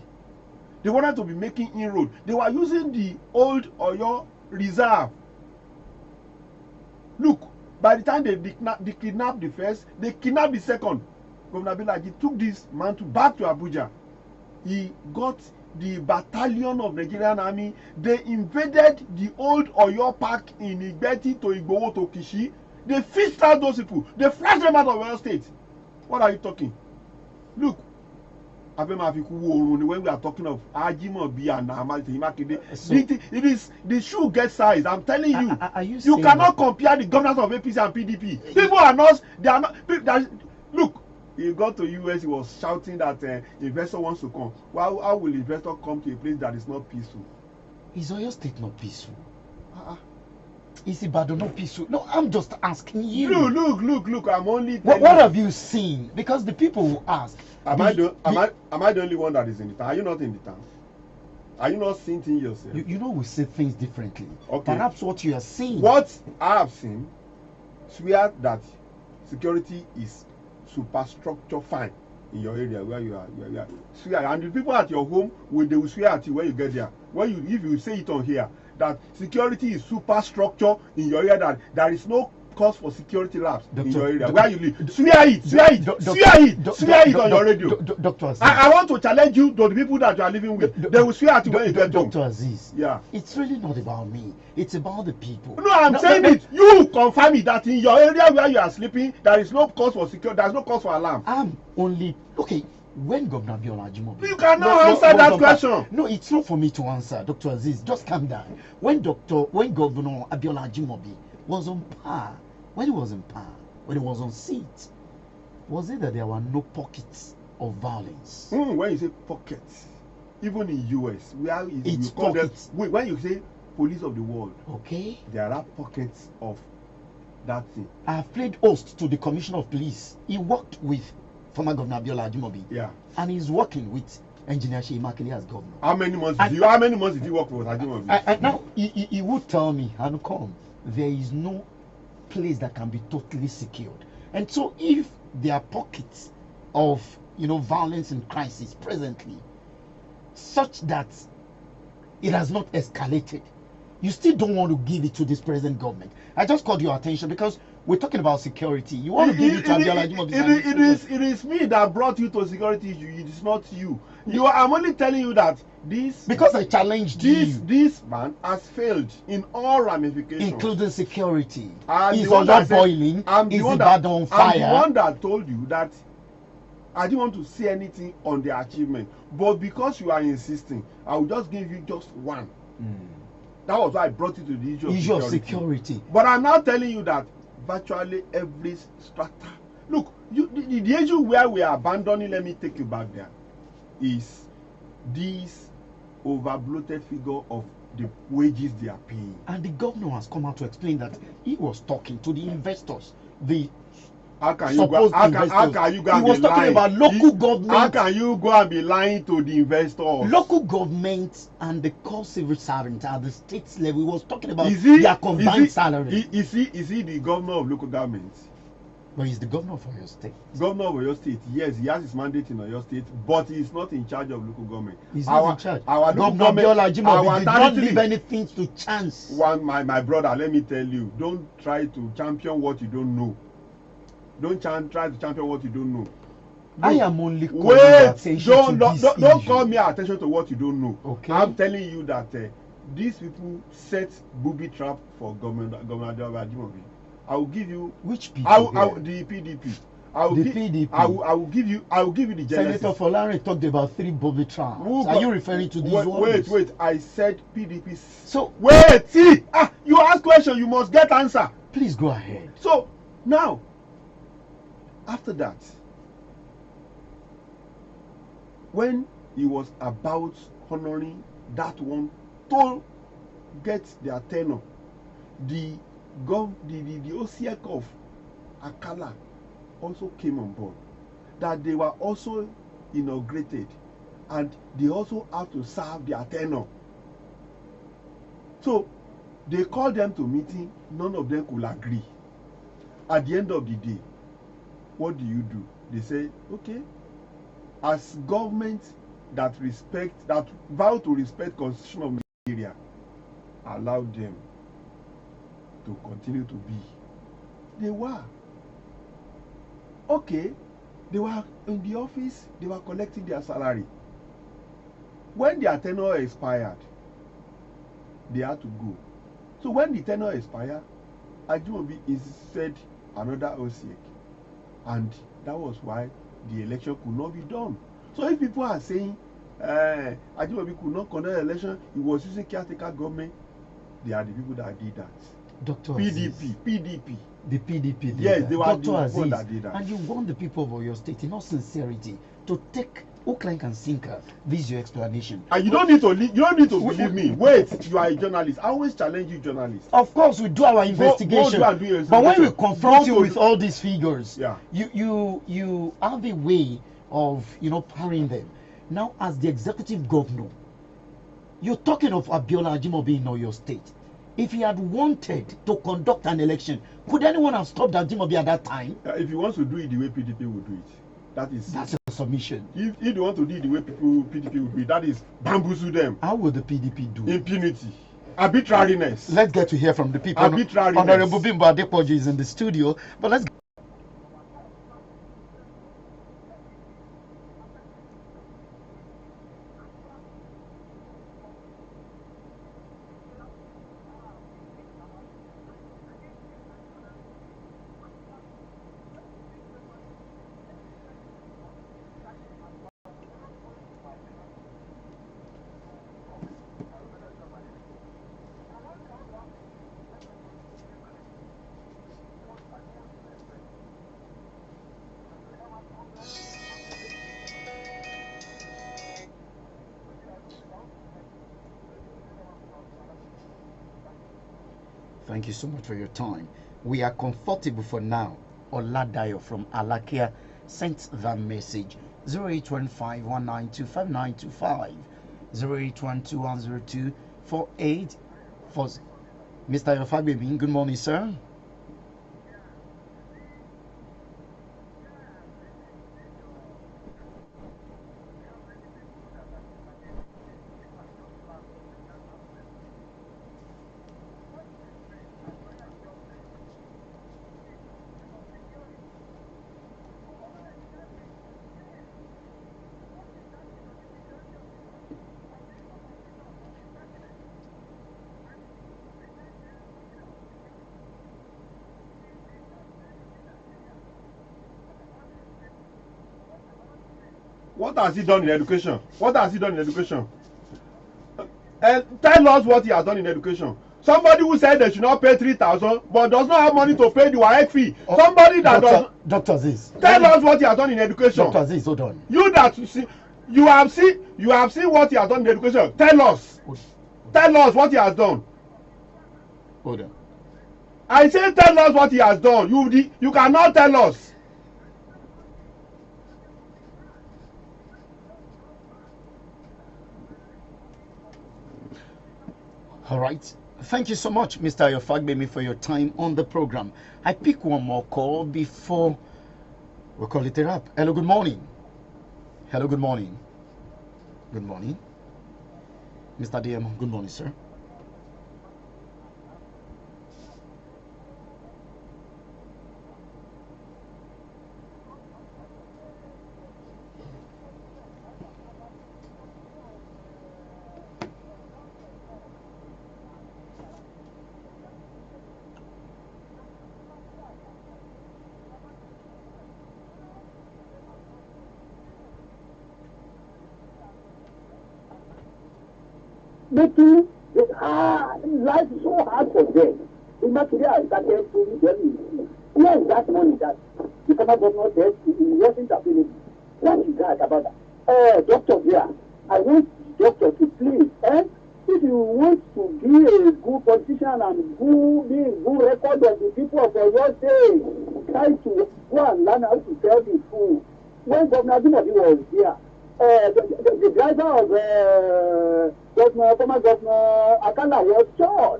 They wanted to be making inroad. They were using the old Oyo reserve. Look, by the time they kidnapped the first, they kidnapped the second. Governor Abiola took this mantle back to Abuja. He got the battalion of Nigerian army. They invaded the old Oyo Park in Igbeti to Igboho to Kishi. They fished out those people. They flushed them out of your state. What are you talking? Look, when we are talking of Ajimobi and Makinde, the shoe gets size. I'm telling you. You cannot compare the governors of APC and PDP. People are not. They are not. Look, he got to US. He was shouting that investor wants to come. Well, how will investor come to a place that is not peaceful? Is Oyo State not peaceful? Is Ibadan not peaceful? No, I'm just asking you. Look. I'm only. What have you seen? Because the people will ask. Am I the only one that is in the town? Are you not in the town? Are you not seeing things yourself? You know we see things differently. Okay. Perhaps what you are seeing. What I have seen swear that security is superstructure fine in your area where you are. Swear, and the people at your home they will swear at you when you get there. If you say it on here that security is superstructure in your area, that there is no cause for security lapse in your area where you live. Swear it on your radio. Dr. Aziz. I want to challenge you to the people that you are living with. They will swear at you when you get home. Dr. Aziz. Yeah. It's really not about me. It's about the people. No, I'm saying it. You confirm it that in your area where you are sleeping, there is no cause for security. There is no cause for alarm. I'm only okay. When Governor Abiola Ajimobi, you cannot answer that question. No, it's not for me to answer, Dr. Aziz. Just calm down. When Governor Abiola Ajimobi was on par, when he was in power, when he was on seat, was it that there were no pockets of violence? When you say pockets, even in US, where it's you call pockets. them, when you say police of the world, okay, there are pockets of that thing. I have played host to the Commissioner of Police. He worked with former Governor Abiola Ajimobi. Yeah. And he's working with Engineer Seyi Makinde as governor. How many months did you work with Ajimobi? Now he would tell me, Anukom, there is no place that can be totally secured. And so if there are pockets of violence and crisis presently, such that it has not escalated, you still don't want to give it to this present government. I just called your attention because we're talking about security. You want to give it to Abiola Ajimobi. It is me that brought you to security issue. It is not you. I'm only telling you that because I challenged you. This man has failed in all ramifications, including security. Is under boiling? Is Ibadan on fire? I'm the one that told you that I didn't want to say anything on the achievement, but because you are insisting, I will just give you just one. That was why I brought you to the issue of security. But I'm now telling you that virtually every strata. Look, the issue where we are abandoning, let me take you back there, is this over-bloated figure of the wages they are paying. And the governor has come out to explain that he was talking to the investors. How can you go and talking about local government. How can you go and be lying to the investors? Local government and the core civil servant at the state level. He was talking about their combined salary. Is he the governor of local government? But he's the governor of Oyo State. Governor of Oyo State, yes, he has his mandate in Oyo State, but he's not in charge of local government. He's not in charge. Governor Abiola Ajimobi did not leave anything to chance. My brother, let me tell you, don't try to champion what you don't know. Don't try to champion what you don't know. Look, I am only calling attention to this don't call me attention to what you don't know. Okay. I'm telling you that these people set booby trap for Governor Ajimobi. I will give you which people? The PDP. PDP. I will give you the genesis. Senator Folari talked about 3 booby traps. Are you referring to these ones? Wait. I said PDP. So wait. See. You ask question, you must get answer. Please go ahead. So now, after that, when he was about honoring that one to get their tenure, the OCEC of Akala also came on board, that they were also inaugurated and they also have to serve their tenure. So they called them to meeting, none of them could agree. At the end of the day, what do? They say, okay, as government that vow to respect constitution of Nigeria, allow them to continue to be. They were okay. They were in the office. They were collecting their salary. When their tenure expired, they had to go. So when the tenure expired, Ajimobi is said another OCA, and that was why the election could not be done. So if people are saying Ajimobi could not conduct the election, he was using caretaker government, they are the people that did that. Dr. PDP, Aziz. PDP. The PDP did Yes, that. they were Dr. the Aziz, people that did that. and you want the people of your state, in all sincerity, to take hook, line, and sinker. This is your explanation. And you don't need to believe me. Wait, you are a journalist. I always challenge you, journalists. Of course, we do our investigation. Go and do your but when we investigation. confront you with all these figures, Yeah. you have a way of parrying them. Now, as the executive governor, you're talking of Abiola Ajimobi in your state. If he had wanted to conduct an election, could anyone have stopped Ajimobi at that time? If he wants to do it the way PDP would do it, that's a submission. If they want to do it the way PDP would do it, that is bamboozle them. How will the PDP do? Impunity, arbitrariness. Let's get to hear from the people. Arbitrariness. Honorable Bimbo Adepoju is in the studio, but let's. Thank you so much for your time. We are comfortable for now. Oladayo from Alakia sent that message. 0815-192-5925. 0812-102-4840. Mr. Yofagbemi, good morning, sir. What has he done in education? What has he done in education? Tell us what he has done in education. Somebody who said they should not pay 3,000 but does not have money to pay the WAEC fee. Somebody that does. Dr. Aziz. Tell us what he has done in education. Dr. Aziz, hold on. You have seen what he has done in education. Tell us. Tell us what he has done. Hold on. I say tell us what he has done. You cannot tell us. All right. Thank you so much, Mr. Yofagbemi, for your time on the program. I pick one more call before we call it a wrap. Hello, good morning. Hello, good morning. Good morning. Mr. DM, good morning, sir. Making life so hard for them. Imagine I started to them. Where is that money that the former governor said it wasn't available? What is that about that? Doctor here, I want the doctor to please, if you want to be a good politician and be a good record of the people of your state, try to go and learn how to tell the truth. When Governor Ajimobi was here, the driver of former governor Akala was shot.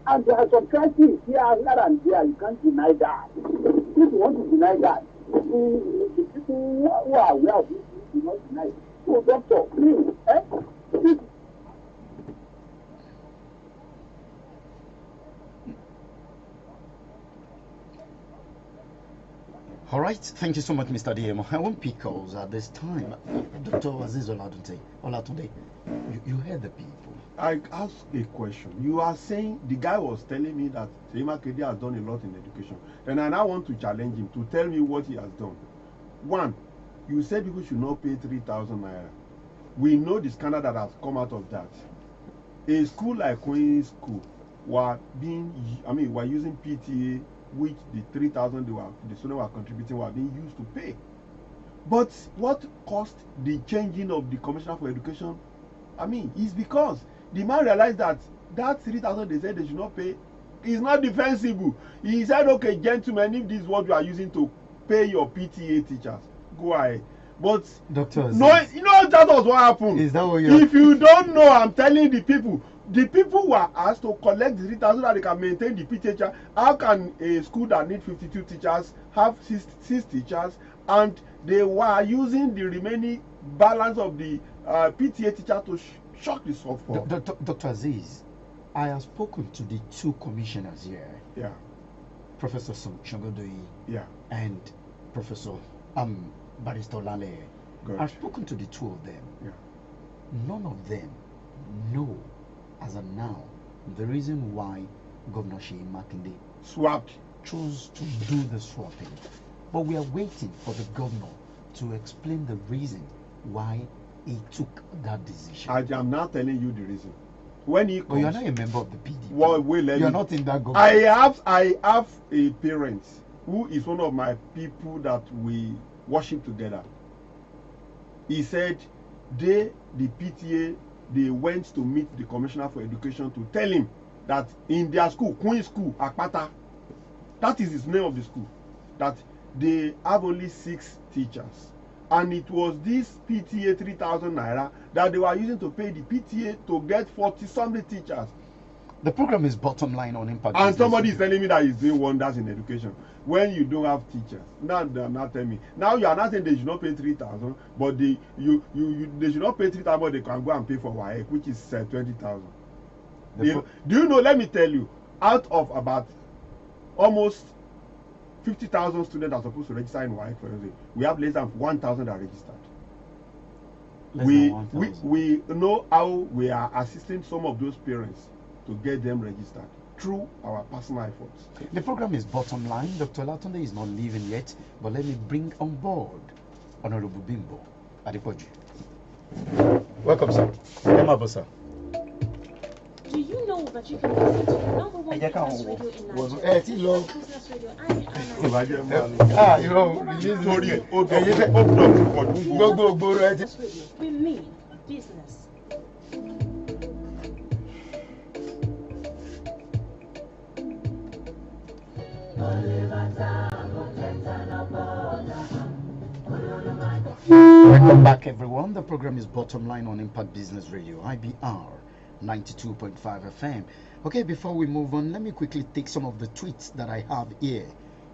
And there are some crises here and there. You can't deny that. If you want to deny that, the people who are aware of this do not deny it. So, doctor, please, All right. Thank you so much, Mr. DM. I won't pick calls at this time. Dr. Aziz Olatunde, you heard the people. I ask a question. You are saying the guy was telling me that Seima Kedi has done a lot in education. Then I now want to challenge him to tell me what he has done. One, you said people should not pay 3,000 naira. We know the scandal that has come out of that. A school like Queen's School were using PTA, which the 3,000 the students were contributing were being used to pay. But what caused the changing of the Commissioner for Education? Is because the man realized that 3,000 they said they should not pay is not defensible. He said, okay, gentlemen, if this is what you are using to pay your PTA teachers, go ahead. But Doctor, no, that was what happened. Is that what you're... If you don't know, I'm telling the people were asked to collect the 3,000 so that they can maintain the PTA teacher. How can a school that needs 52 teachers have six teachers, and they were using the remaining balance of the PTA teacher to shock the softball? Dr. Aziz, I have spoken to the two commissioners here. Yeah. Professor Shogodoyi. Yeah. And Professor Barrister Lale. Good. I've spoken to the two of them. Yeah. None of them know as of now the reason why Governor Seyi Makinde swapped chose to do the swapping. But we are waiting for the governor to explain the reason why he took that decision. I am now telling you the reason. When he comes, but you're not a member of the PDP. Well, you're not in that government. I have a parent who is one of my people that we worship together. He said the PTA, they went to meet the Commissioner for Education to tell him that in their school, Queen's School, Akpata, that is the name of the school, that they have only 6 teachers. And it was this PTA 3,000 naira that they were using to pay the PTA to get 40-something teachers. The program is Bottomline on Impact. And somebody is telling me that he's doing wonders in education when you don't have teachers. Now they're not telling me. Now you are not saying they should not pay 3,000, but they should not pay 3,000, but they can go and pay for WAEC, which is 20,000. Do you know? Let me tell you, out of about almost 50,000 students are supposed to register in WAEC, for example, we have less than 1,000 that are registered. We know how we are assisting some of those parents to get them registered through our personal efforts. The program is Bottomline. Dr. Latunde is not leaving yet, but let me bring on board Honorable Bimbo Adepoju. Welcome, sir. Come up, sir. Do you know that you can listen to the number one business radio in Nigeria? Business radio. We mean business. Welcome back, everyone. The program is Bottomline on Impact Business Radio, IBR 92.5 FM. Okay, before we move on, let me quickly take some of the tweets that I have here.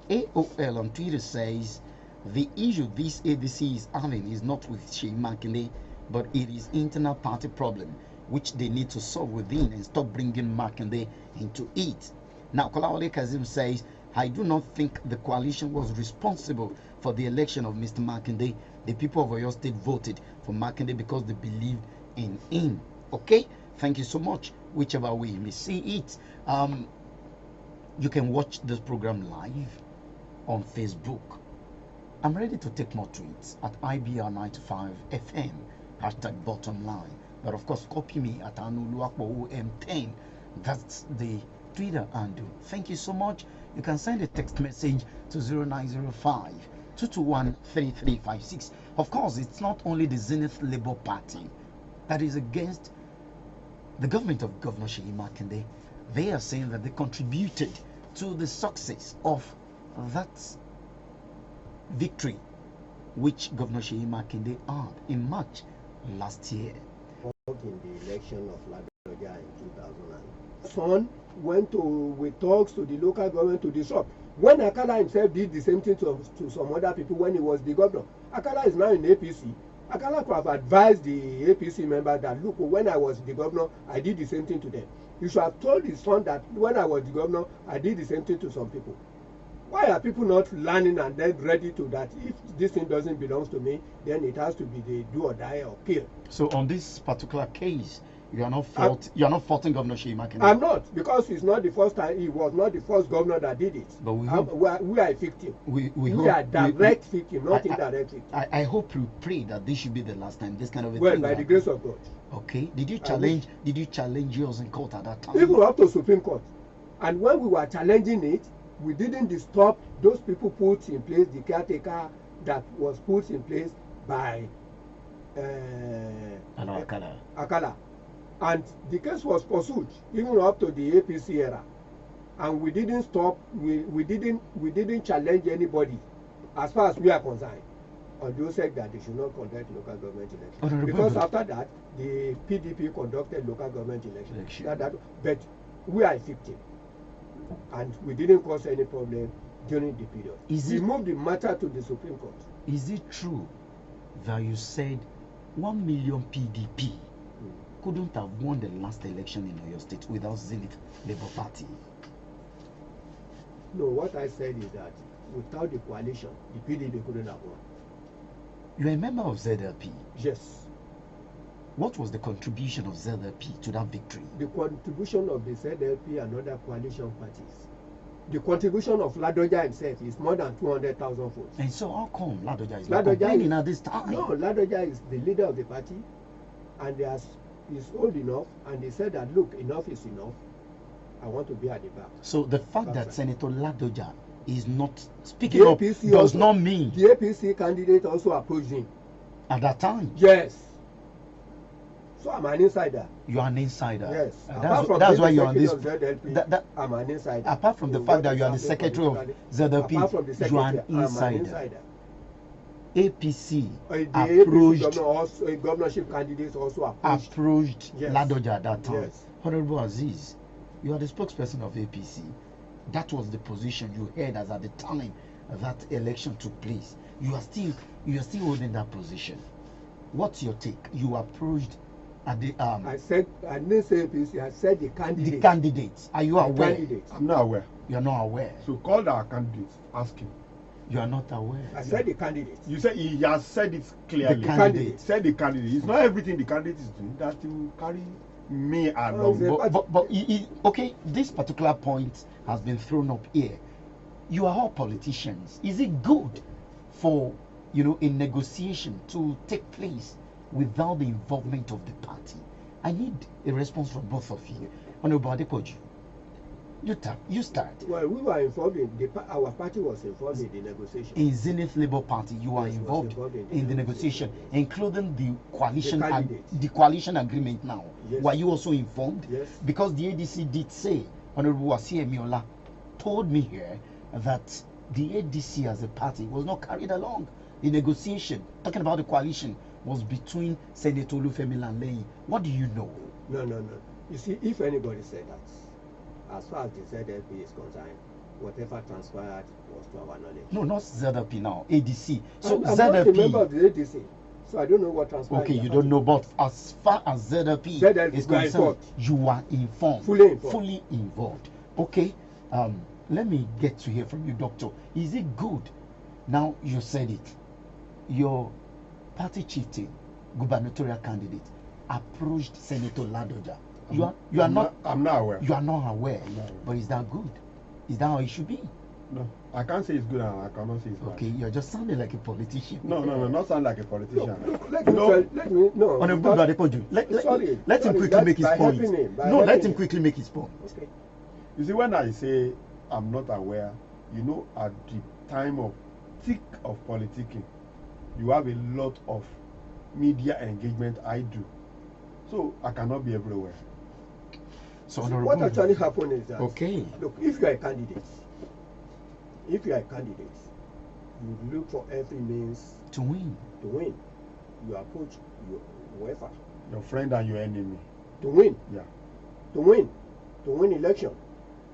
AOL on Twitter says, the issue this ADC is having is not with Seyi Makinde, but it is internal party problem, which they need to solve within and stop bringing Makinde into it. Now, Kolawole Kazim says, I do not think the coalition was responsible for the election of Mr. Makinde. The people of Oyo State voted for Makinde because they believed in him. Okay, thank you so much. Whichever way you may see it, you can watch this program live on Facebook. I'm ready to take more tweets at IBR95 FM, hashtag Bottomline. But of course, copy me at Aanuoluwapo OM10. That's the Twitter handle. Thank you so much. You can send a text message to 0905 221 3356. Of course, it's not only the Zenith Labour Party that is against the government of Governor Seyi Makinde. They are saying that they contributed to the success of that victory which Governor Seyi Makinde had in March last year. In the election of Ladoja in 2000. Son went with talks to the local government to disrupt. When Akala himself did the same thing to some other people when he was the governor, Akala is now in APC. Akala could have advised the APC member that, look, when I was the governor, I did the same thing to them. You should have told his son that when I was the governor, I did the same thing to some people. Why are people not learning and then ready to that? If this thing doesn't belong to me, then it has to be the do or die or kill. So on this particular case, You are not fault. You are not faulting Governor Sheyi Makinde. I'm not, because it's not the first time. He was not the first governor that did it. But we are a victim. We are direct victim, not indirect victim. I hope you pray that this should be the last time this kind of a well, thing. By happen. the grace of God. Okay. Did you challenge yours in court at that time? Even up to Supreme Court. And when we were challenging it, we didn't disturb those people put in place, the caretaker that was put in place by Akala. And the case was pursued even up to the APC era, and we didn't stop. We didn't challenge anybody, as far as we are concerned. And those said that they should not conduct local government elections, because after that the PDP conducted local government elections. But we are a victim, and we didn't cause any problem during the period. We moved the matter to the Supreme Court. Is it true that you said 1 million PDP couldn't have won the last election in Oyo State without Zenith Labour Party? No, what I said is that without the coalition, the PDP couldn't have won. You are a member of ZLP? Yes. What was the contribution of ZLP to that victory? The contribution of the ZLP and other coalition parties. The contribution of Ladoja himself is more than 200,000 votes. And so how come Ladoja is not complaining at this time? No, Ladoja is the leader of the party, and is old enough, and they said that, look, enough is enough. I want to be at the back. So the fact that Senator Ladoja is not speaking up does not mean the APC candidate also approached him at that time. Yes. So I'm an insider. You are an insider. Yes. That's why you're on this. I'm an insider. Apart from the fact that you are the secretary of ZLP, you are an insider. APC approached a governorship candidate also approached yes. Ladoja at that time. Yes. Honorable Aziz, you are the spokesperson of APC. That was the position you held as at the time that election took place. You are still holding that position. What's your take? You approached at the I didn't say APC, I said the candidate. The candidates. Are you aware? I'm not aware. You are not aware. So call our candidates, ask him. You are not aware. I said the candidate. You said he has said it clearly. The candidate. Said the candidate. It's not everything the candidate is doing that will carry me along. But okay, this particular point has been thrown up here. You are all politicians. Is it good for a negotiation to take place without the involvement of the party? I need a response from both of you. Honorable Adepoju, you start. Well, we were involved our party was involved in the negotiation. In Zenith Labour Party, you are involved in the negotiation, including the coalition agreement now. Yes. Were you also informed? Yes. Because the ADC did say, Honorable Wasiu Emiola told me here that the ADC as a party was not carried along. The negotiation, talking about the coalition, was between Senator Olufemi Lanley. What do you know? No. You see, if anybody said that, as far as the ZLP is concerned, whatever transpired was to our knowledge. No, not ZLP now, ADC. So I'm ZLP. not a member of the ADC, so I don't know what transpired. Okay, you don't know, but as far as ZLP is concerned, you are informed. Fully involved. Okay, let me get to hear from you, Doctor. Is it good? Now you said it. Your party chieftain, gubernatorial candidate, approached Senator Ladoja. I'm not aware. You are not aware. But is that good? Is that how it should be? No, I can't say it's good and I cannot say it's bad. Okay, you're just sounding like a politician. No, not sound like a politician. Let me let him quickly make his point. Let him quickly make his point. Okay. You see, when I say I'm not aware, at the time of thick of politicking, you have a lot of media engagement. I do, so I cannot be everywhere. So what actually happened is that, okay, look, if you are a candidate, you look for every means to win. You approach whoever, your friend and your enemy, to win. Yeah. To win election.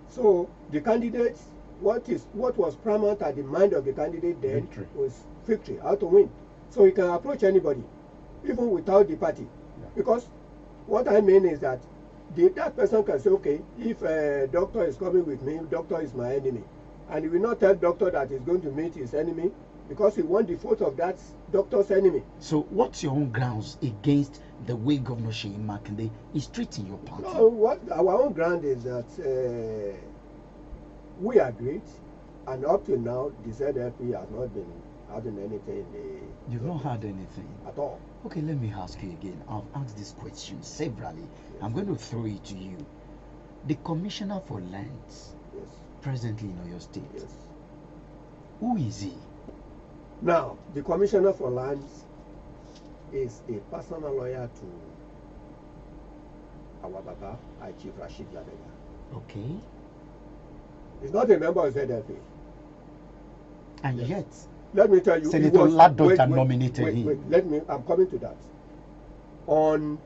So the candidate, what was paramount at the mind of the candidate then was victory, how to win. So you can approach anybody, even without the party. Yeah. Because what I mean is that that person can say, okay, if a doctor is coming with me, doctor is my enemy. And he will not tell doctor that he's going to meet his enemy, because he won the vote of that doctor's enemy. So what's your own grounds against the way Governor Seyi Makinde is treating your party? No, what our own ground is that we agreed, and up to now, the ZLP has not been having anything in the... You've not had anything? At all. Okay, let me ask you again. I've asked this question severally. Yes. I'm going to throw it to you. The Commissioner for Lands, Yes. presently in Oyo State, Yes. who is he? Now, the Commissioner for Lands is a personal lawyer to our Baba, High Chief Rashid Ladoja. Okay. He's not a member of ZLP. And Yes. yet, Let me tell you, Senator Ladoja nominated him. I'm coming to that. On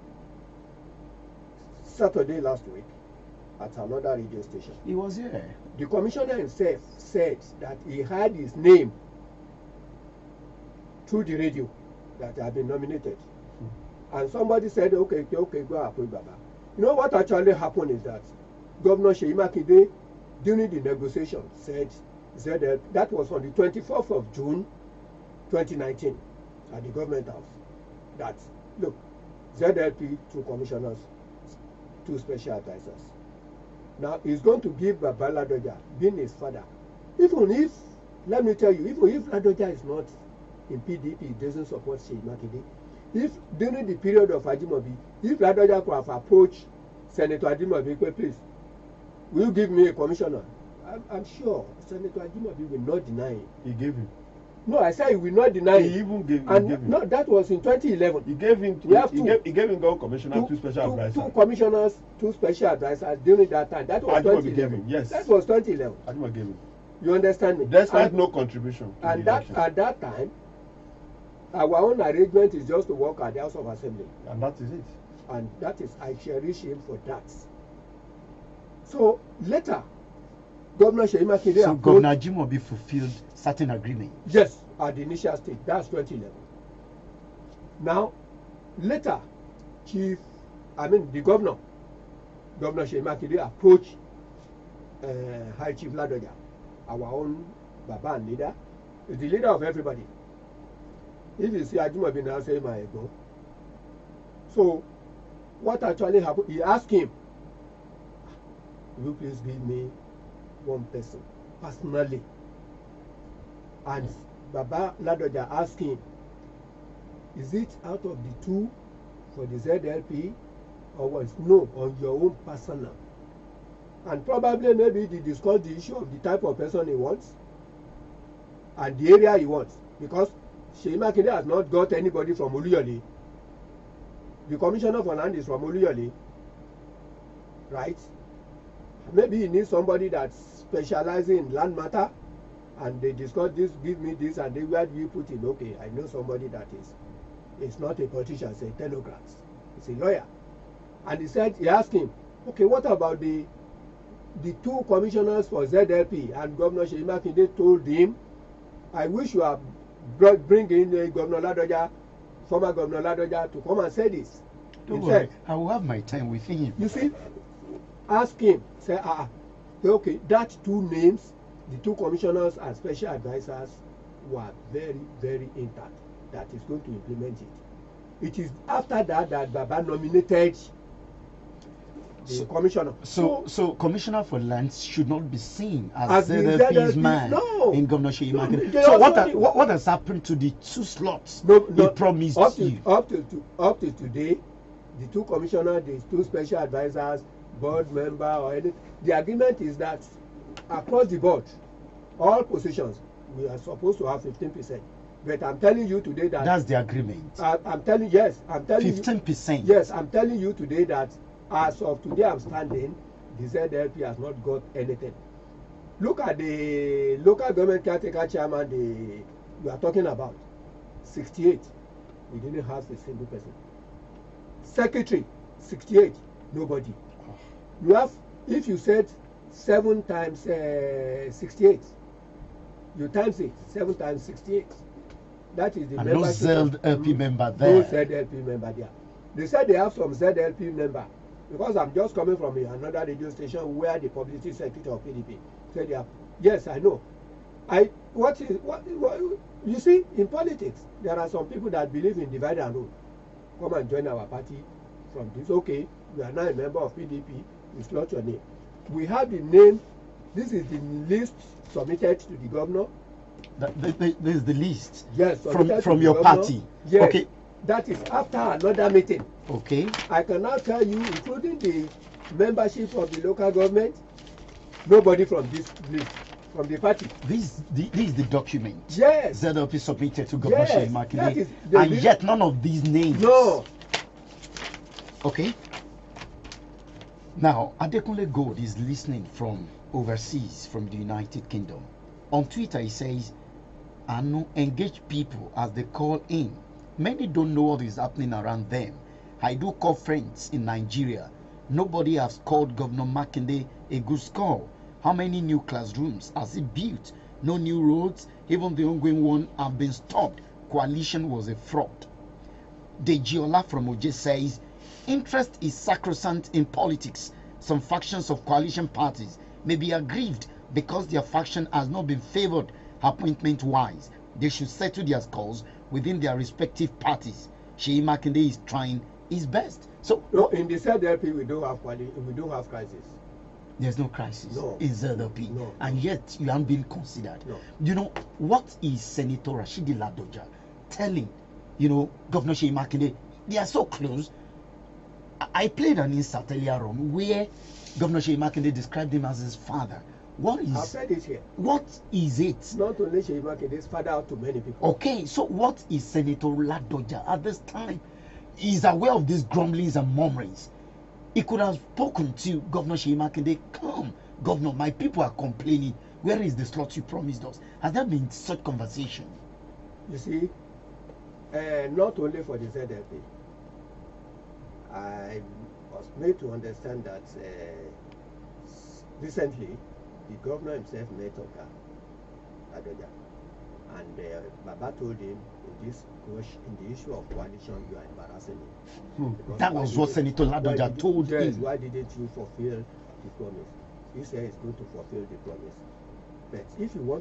Saturday last week, at another radio station, he was here. the commissioner himself said that he had his name through the radio that he had been nominated. And somebody said, okay, go appoint Baba. You know what actually happened is that Governor Seyi Makinde, during the negotiation, said ZLP, that was on the 24th of June 2019 at the government house, that look, ZLP, 2 commissioners, 2 special advisors. Now he's going to give Baba Ladoja, being his father, even if, let me tell you, even if Ladoja is not in PDP, he doesn't support Seyi Makinde, if during the period of Ajimobi, if Ladoja could have approached Senator Ajimobi, please, will you give me a commissioner? I'm sure Senator Ajimobi will not deny it. He gave him. No, I said he will not deny He it. even gave And him. no, that was in 2011. He gave him. We have He two. gave him one commissioner, 2 special advisors. 2 commissioners, 2 special advisors during that time. That was Ajimobi 2011. gave him, yes. That was 2011. Ajimobi gave him. You understand me? Despite And- no contribution. To And the that election. at that time, our own arrangement is just to work at the House of Assembly. And that is it. And that is, I cherish him for that. So later, Governor Seyi Makinde So approached- Governor Ajimobi fulfilled certain agreements. Yes, at the initial stage. That's 2011. Now, later, the governor, Governor Seyi Makinde, approached High Chief Ladoja, our own Baba and leader. He's the leader of everybody. If you see Ajimobi now say my ego. So, what actually happened, he asked him, will you please give me one person, personally? And Baba Ladoja asked him, is it out of the 2 for the ZLP or was no, on your own personal? And probably maybe they discussed the issue of the type of person he wants and the area he wants, because Seyi Makinde has not got anybody from Oluyole. The commissioner for land is from Oluyole, right? Maybe he needs somebody that specializes in land matter, and they discuss this, give me this, and they, where do you put in? Okay, I know somebody that is not a politician, it's a technocrat, it's a lawyer. And he asked him, okay, what about the 2 commissioners for ZLP? And Governor Seyi Makinde told him, I wish you have bring in Governor Ladoja, former Governor Ladoja, to come and say this. Don't He worry, said, I will have my time with him. you see, ask him, say, okay, that 2 names, the 2 commissioners and special advisors were very, very intact. That is going to implement it. It is after that that Baba nominated the commissioner. So Commissioner for Lands should not be seen As as the ZLP's ZLP, man no. in Governor Seyi No, Makinde. they So also- what has happened to the 2 slots he promised up you? to today, the 2 commissioners, the 2 special advisors, board member or anything, the agreement is that across the board, all positions, we are supposed to have 15%. But I'm telling you today that That's the agreement. I'm telling you 15%. Yes, I'm telling you today that as of today I'm standing, the ZLP has not got anything. Look at the local government caretaker chairman we are talking about. 68. We didn't have a single person. Secretary, 68. Nobody. You have, if you said 7 times 68, you times it, 7 times 68. That is the And no membership. ZLP member No there. ZLP member there. They said they have some ZLP member, because I'm just coming from another radio station where the publicity secretary of PDP said they have. Yes, I know. What you see, in politics, there are some people that believe in divide and rule. Come and join our party from this. Okay, you are now a member of PDP, you slot your name. We have the name, this is the list submitted to the governor. This is the list. Yes, from your party. Yes. Okay. That is after another meeting. Okay. I can now tell you, including the membership of the local government, nobody from this list, from the party. This is the document. Yes. ZLP submitted to Governor Sheyi That Makinde, is and yet none of these names. No. Okay. Now, Adekunle Gold is listening from overseas, from the United Kingdom. On Twitter, he says, "Anu, engage people as they call in. Many don't know what is happening around them. I do call friends in Nigeria. Nobody has called Governor Makinde a good score. How many new classrooms has he built? No new roads. Even the ongoing one have been stopped. Coalition was a fraud." Dejiola from Oje says, "Interest is sacrosanct in politics. Some factions of coalition parties may be aggrieved because their faction has not been favored appointment-wise. They should settle their scores within their respective parties. Sheyi Makinde is trying his best." So no, in the ZLP we don't have crisis. There's no crisis No. in ZLP, No. and yet you aren't being considered. No. You know, what is Senator Rashidi Ladoja telling, Governor Sheyi Makinde? They are so close. I played an insert earlier on where Governor Sheyi Makinde described him as his father. I've said it here. What is it? Not only Sheyi Makinde's father out to many people. Okay, so what is Senator Ladoja at this time? He's aware of these grumblings and murmurings. He could have spoken to Governor Sheyi Makinde. "Come, Governor, my people are complaining. Where is the slot you promised us?" Has there been such conversation? You see, not only for the ZLP. I was made to understand that recently the governor himself met Oga Ladoja, and Baba told him, in the issue of coalition, you are embarrassing me. That was what Senator Ladoja told him. Why didn't you fulfill the promise? He said he's going to fulfill the promise. But if you are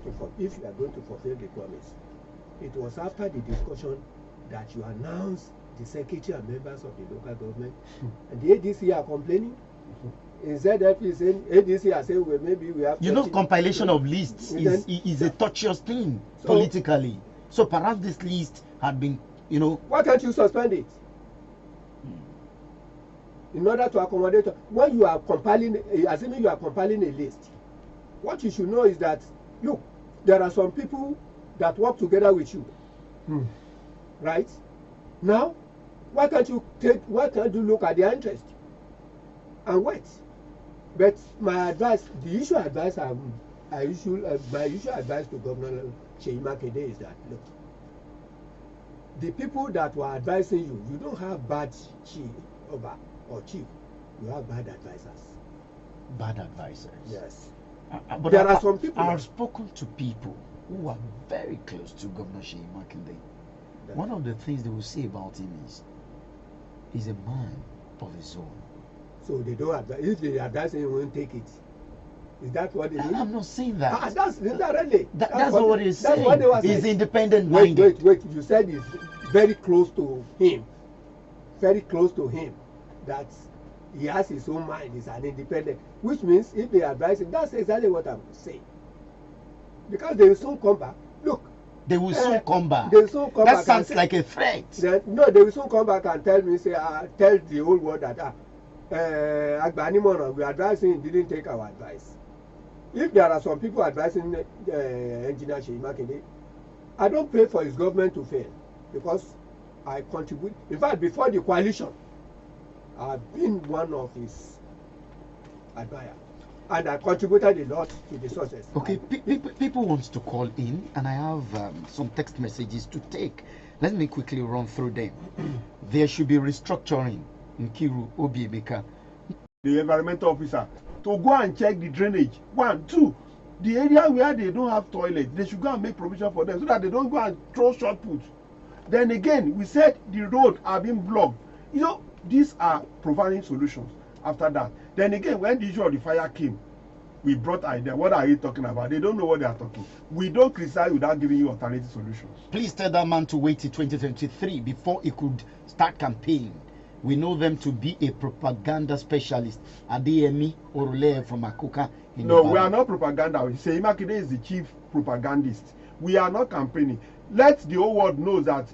going to fulfill the promise, it was after the discussion that you announced the secretary and members of the local government, and the ADC are complaining. Instead of saying, ADC are saying, well, maybe we have. Compilation of lists is a tortuous thing politically. So perhaps this list had been, Why can't you suspend it? In order to accommodate, when you are compiling, assuming you are compiling a list, what you should know is that, look, there are some people that work together with you. Right? Now, why can't you look at their interest and wait? But my advice, my usual advice to Governor Sheyi Makinde is that, look, the people that were advising you, you don't have bad chief, you have bad advisors. Bad advisors. Yes. But there are some people. I've spoken to people who are very close to Governor Sheyi Makinde. One of the things they will say about him is, he's a man of his own. So they don't advise. If they advise him, he won't take it. Is that what they mean? I'm not saying that. That's really. That's not what he's saying. That's what they were saying. He's independent minded. Wait. You said he's very close to him. Very close to him. That he has his own mind. He's an independent. Which means if they advise him, that's exactly what I'm saying. Because they will soon come back. Look. They will soon come back. They will soon come back. That sounds like a threat. No, they will soon come back and tell me, tell the whole world that Agbanimono, we advised him, didn't take our advice. If there are some people advising Engineer Sheyi Makinde, I don't pray for his government to fail because I contribute. In fact, before the coalition, I've been one of his admirers. And I contributed a lot to the success. Okay, people want to call in, and I have some text messages to take. Let me quickly run through them. There should be restructuring in Kiru Obiemeka. The environmental officer to go and check the drainage. 1, 2, the area where they don't have toilet, they should go and make provision for them so that they don't go and throw short puts. Then again, we said the road are being blocked. These are providing solutions. After that, then again, when the issue of the fire came, we brought idea. What are you talking about? They don't know what they are talking. We don't criticize without giving you alternative solutions. Please tell that man to wait till 2023 before he could start campaigning. We know them to be a propaganda specialist. Adeyemi Orule from Akoka. No, we are not propaganda. Seyi Makinde is the chief propagandist. We are not campaigning. Let the whole world know that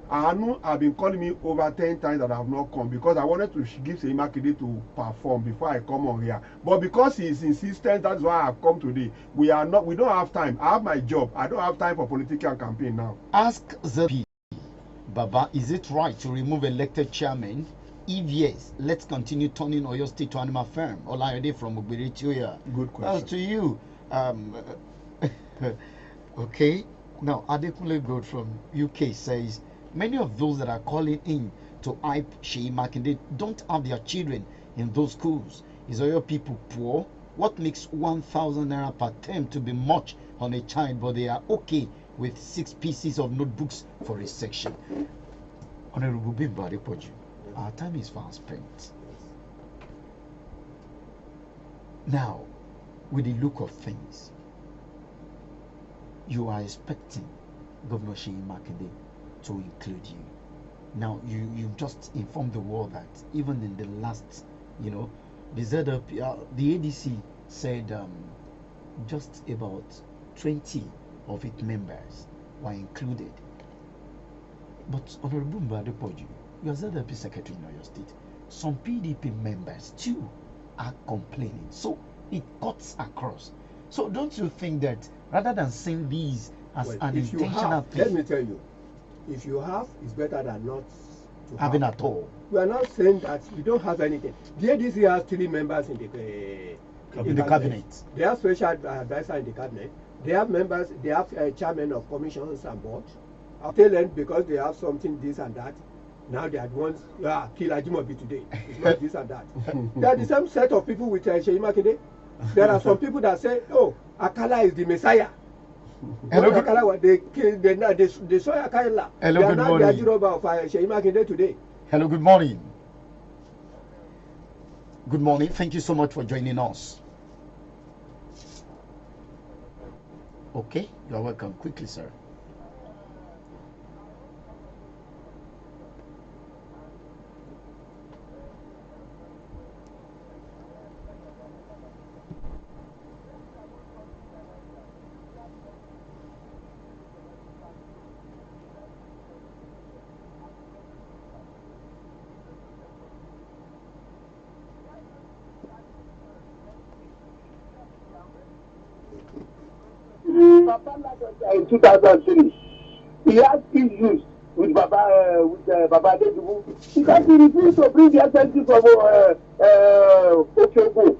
Aanu have been calling me over 10 times that I have not come because I wanted to give Seyi Makinde to perform before I come on here. But because he is insistent, that's why I have come today. We don't have time. I have my job. I don't have time for political campaign now. Ask the Baba, is it right to remove elected chairman? If yes, let's continue turning Oyo State to animal farm. Olayode from Ogbiritoya. Good question. To you. Okay. Now, Adekunle Gold from UK says, many of those that are calling in to hype Seyi Makinde don't have their children in those schools. Is Oyo people poor? What makes 1,000 naira per term to be much on a child, but they are okay with 6 pieces of notebooks for a section? Honorable Bimbo Adepoju, our time is fast spent. Now, with the look of things, you are expecting Governor Seyi Makinde to include you. Now, you've just informed the world that even in the last, the ZLP, the ADC said just about 20 of its members were included. But Honorable Adepoju, you are ZLP secretary in Oyo State. Some PDP members too are complaining. So it cuts across. So don't you think that rather than seeing these as an intentional thing, let me tell you, if you have, it's better than not to having have. at all. We are not saying that you don't have anything. The ADC has 3 members in the cabinet. They have special advisor in the cabinet. They have members. They have chairman of commissions and boards. I'll tell them because they have something this and that. Now they are the ones kill Ajimobi today. It's not this and that. They are the same set of people with Seyi Makinde. There are some people that say, "Oh, Akala is the Messiah." Hello, Akala, they saw Akala. Hello, they are good not morning. the Ajiroba of Seyi Makinde today. Hello, good morning. Good morning. Thank you so much for joining us. Okay, you're welcome. Quickly, sir. Papa Ladoja in 2003, he had issues with Baba Adejubu because he refused to bring the SNC from Oshogbo.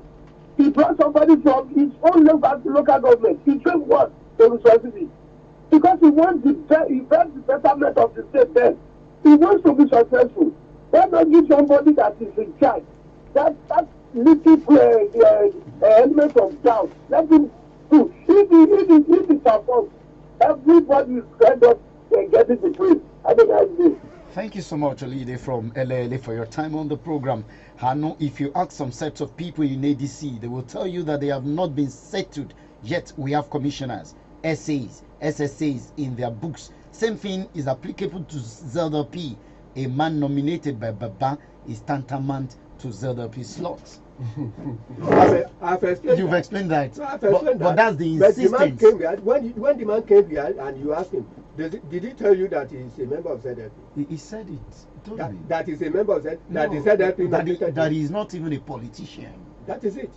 He brought somebody from his own local government. He took what? The resources. Because he wants the betterment of the state then. He wants to be successful. Why not give somebody that is in charge? That little element of doubt. Let him do. If he performs, everybody is kind of getting the praise. I think I do. Thank you so much, Olide from LLA, for your time on the program. I know if you ask some sets of people in ADC, they will tell you that they have not been settled, yet we have commissioners, SAs, SSAs in their books. Same thing is applicable to ZLP. A man nominated by Baba is tantamount to ZLP slots. I've explained You've that. explained that. No, I've explained But that's the But the man insistence. came here, when the man came here and you asked him, did he tell you that he's a member of ZLP? He said it. He told me. That he's a member of ZLP? No, That the ZLP that he's not even a politician. That is it.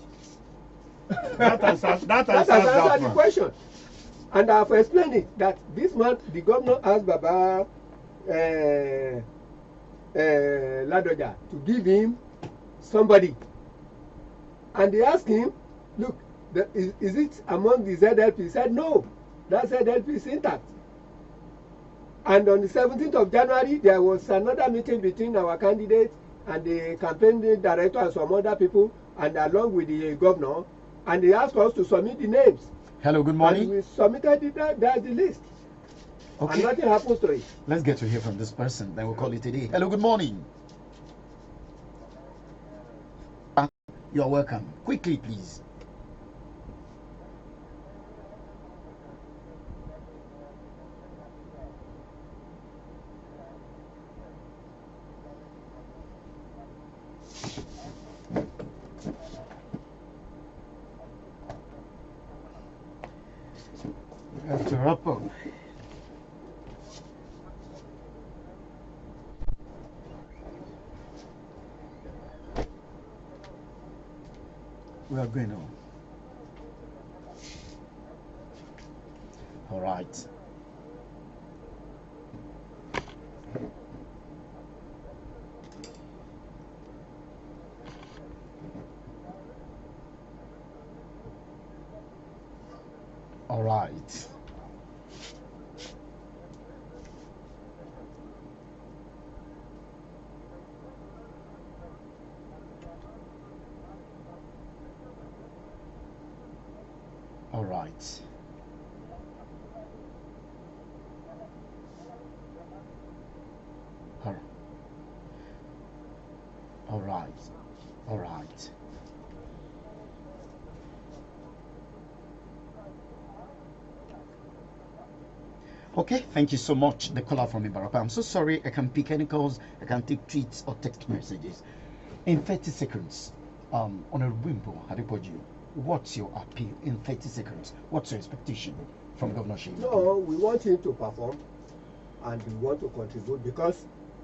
That answers That has that answered the one. question. And I've explained it that this man, the governor asked Baba Ladoja to give him somebody. And they asked him, look, is it among the ZLP? He said, no, that ZLP is intact. And on the 17th of January, there was another meeting between our candidate and the campaign director and some other people, and along with the governor, and they asked us to submit the names. Hello, good morning. And we submitted it, that's the list. Okay. And nothing happens to it. Let's get to hear from this person, then we'll call it a day. Hello, good morning. You're welcome. Quickly, please. We have to wrap up. We are going on. All right. All right. All right. All right. All right. Okay, thank you so much. The caller from Ibarapa. I'm so sorry I can't pick any calls, I can't take tweets or text messages. In 30 seconds, Honorable Wimbo Adepoju, what's your appeal in 30 seconds? What's your expectation from Governor Sheyi? No, we want him to perform and we want to contribute because